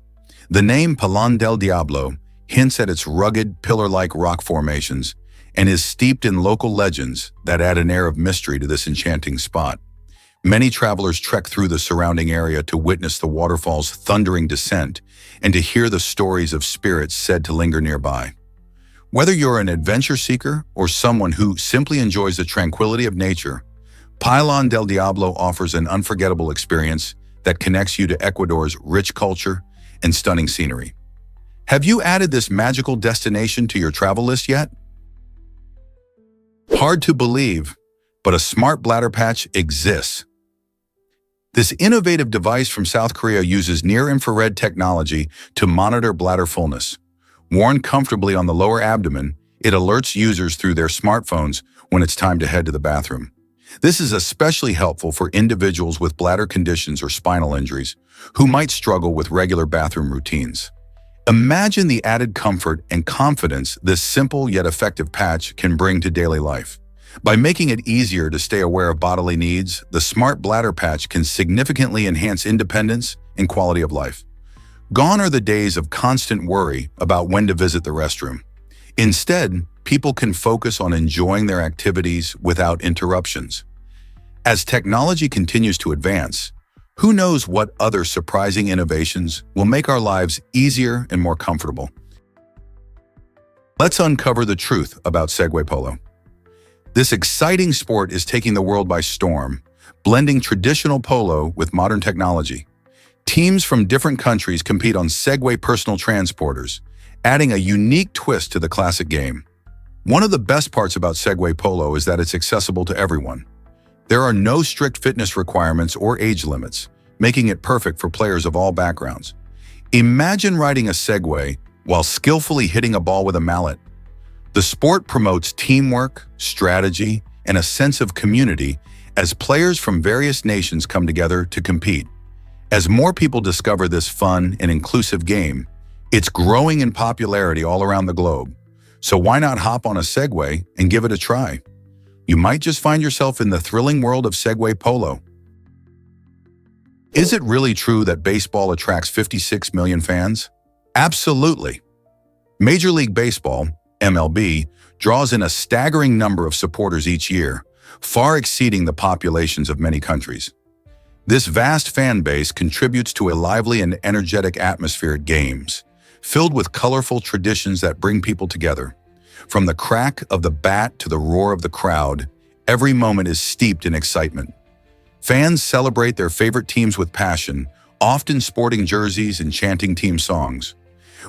The name Pilon del Diablo hints at its rugged, pillar-like rock formations and is steeped in local legends that add an air of mystery to this enchanting spot. Many travelers trek through the surrounding area to witness the waterfall's thundering descent and to hear the stories of spirits said to linger nearby. Whether you're an adventure seeker or someone who simply enjoys the tranquility of nature, Pilon del Diablo offers an unforgettable experience that connects you to Ecuador's rich culture and stunning scenery. Have you added this magical destination to your travel list yet? Hard to believe, but a smart bladder patch exists. This innovative device from South Korea uses near-infrared technology to monitor bladder fullness. Worn comfortably on the lower abdomen, it alerts users through their smartphones when it's time to head to the bathroom. This is especially helpful for individuals with bladder conditions or spinal injuries who might struggle with regular bathroom routines. Imagine the added comfort and confidence this simple yet effective patch can bring to daily life. By making it easier to stay aware of bodily needs, the smart bladder patch can significantly enhance independence and quality of life. Gone are the days of constant worry about when to visit the restroom. Instead, people can focus on enjoying their activities without interruptions. As technology continues to advance, who knows what other surprising innovations will make our lives easier and more comfortable? Let's uncover the truth about Segway Polo. This exciting sport is taking the world by storm, blending traditional polo with modern technology. Teams from different countries compete on Segway personal transporters, adding a unique twist to the classic game. One of the best parts about Segway Polo is that it's accessible to everyone. There are no strict fitness requirements or age limits, making it perfect for players of all backgrounds. Imagine riding a Segway while skillfully hitting a ball with a mallet. The sport promotes teamwork, strategy, and a sense of community as players from various nations come together to compete. As more people discover this fun and inclusive game, it's growing in popularity all around the globe. So why not hop on a Segway and give it a try? You might just find yourself in the thrilling world of Segway Polo. Is it really true that baseball attracts 56 million fans? Absolutely. Major League Baseball, MLB, draws in a staggering number of supporters each year, far exceeding the populations of many countries. This vast fan base contributes to a lively and energetic atmosphere at games, filled with colorful traditions that bring people together. From the crack of the bat to the roar of the crowd, every moment is steeped in excitement. Fans celebrate their favorite teams with passion, often sporting jerseys and chanting team songs.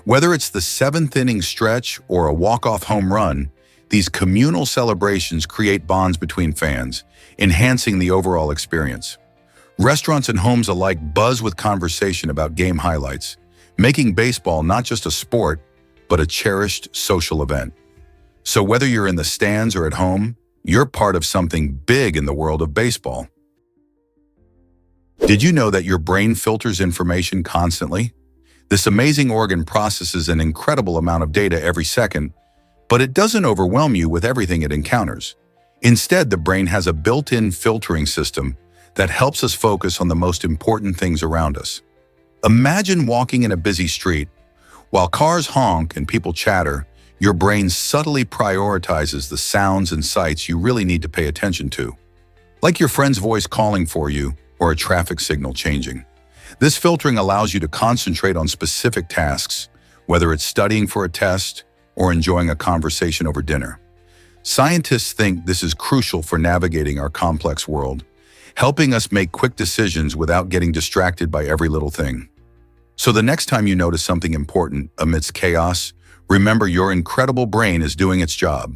Whether it's the seventh-inning stretch or a walk-off home run, these communal celebrations create bonds between fans, enhancing the overall experience. Restaurants and homes alike buzz with conversation about game highlights, making baseball not just a sport, but a cherished social event. So whether you're in the stands or at home, you're part of something big in the world of baseball. Did you know that your brain filters information constantly? This amazing organ processes an incredible amount of data every second, but it doesn't overwhelm you with everything it encounters. Instead, the brain has a built-in filtering system that helps us focus on the most important things around us. Imagine walking in a busy street. While cars honk and people chatter, your brain subtly prioritizes the sounds and sights you really need to pay attention to, like your friend's voice calling for you or a traffic signal changing. This filtering allows you to concentrate on specific tasks, whether it's studying for a test or enjoying a conversation over dinner. Scientists think this is crucial for navigating our complex world, helping us make quick decisions without getting distracted by every little thing. So the next time you notice something important amidst chaos, remember your incredible brain is doing its job.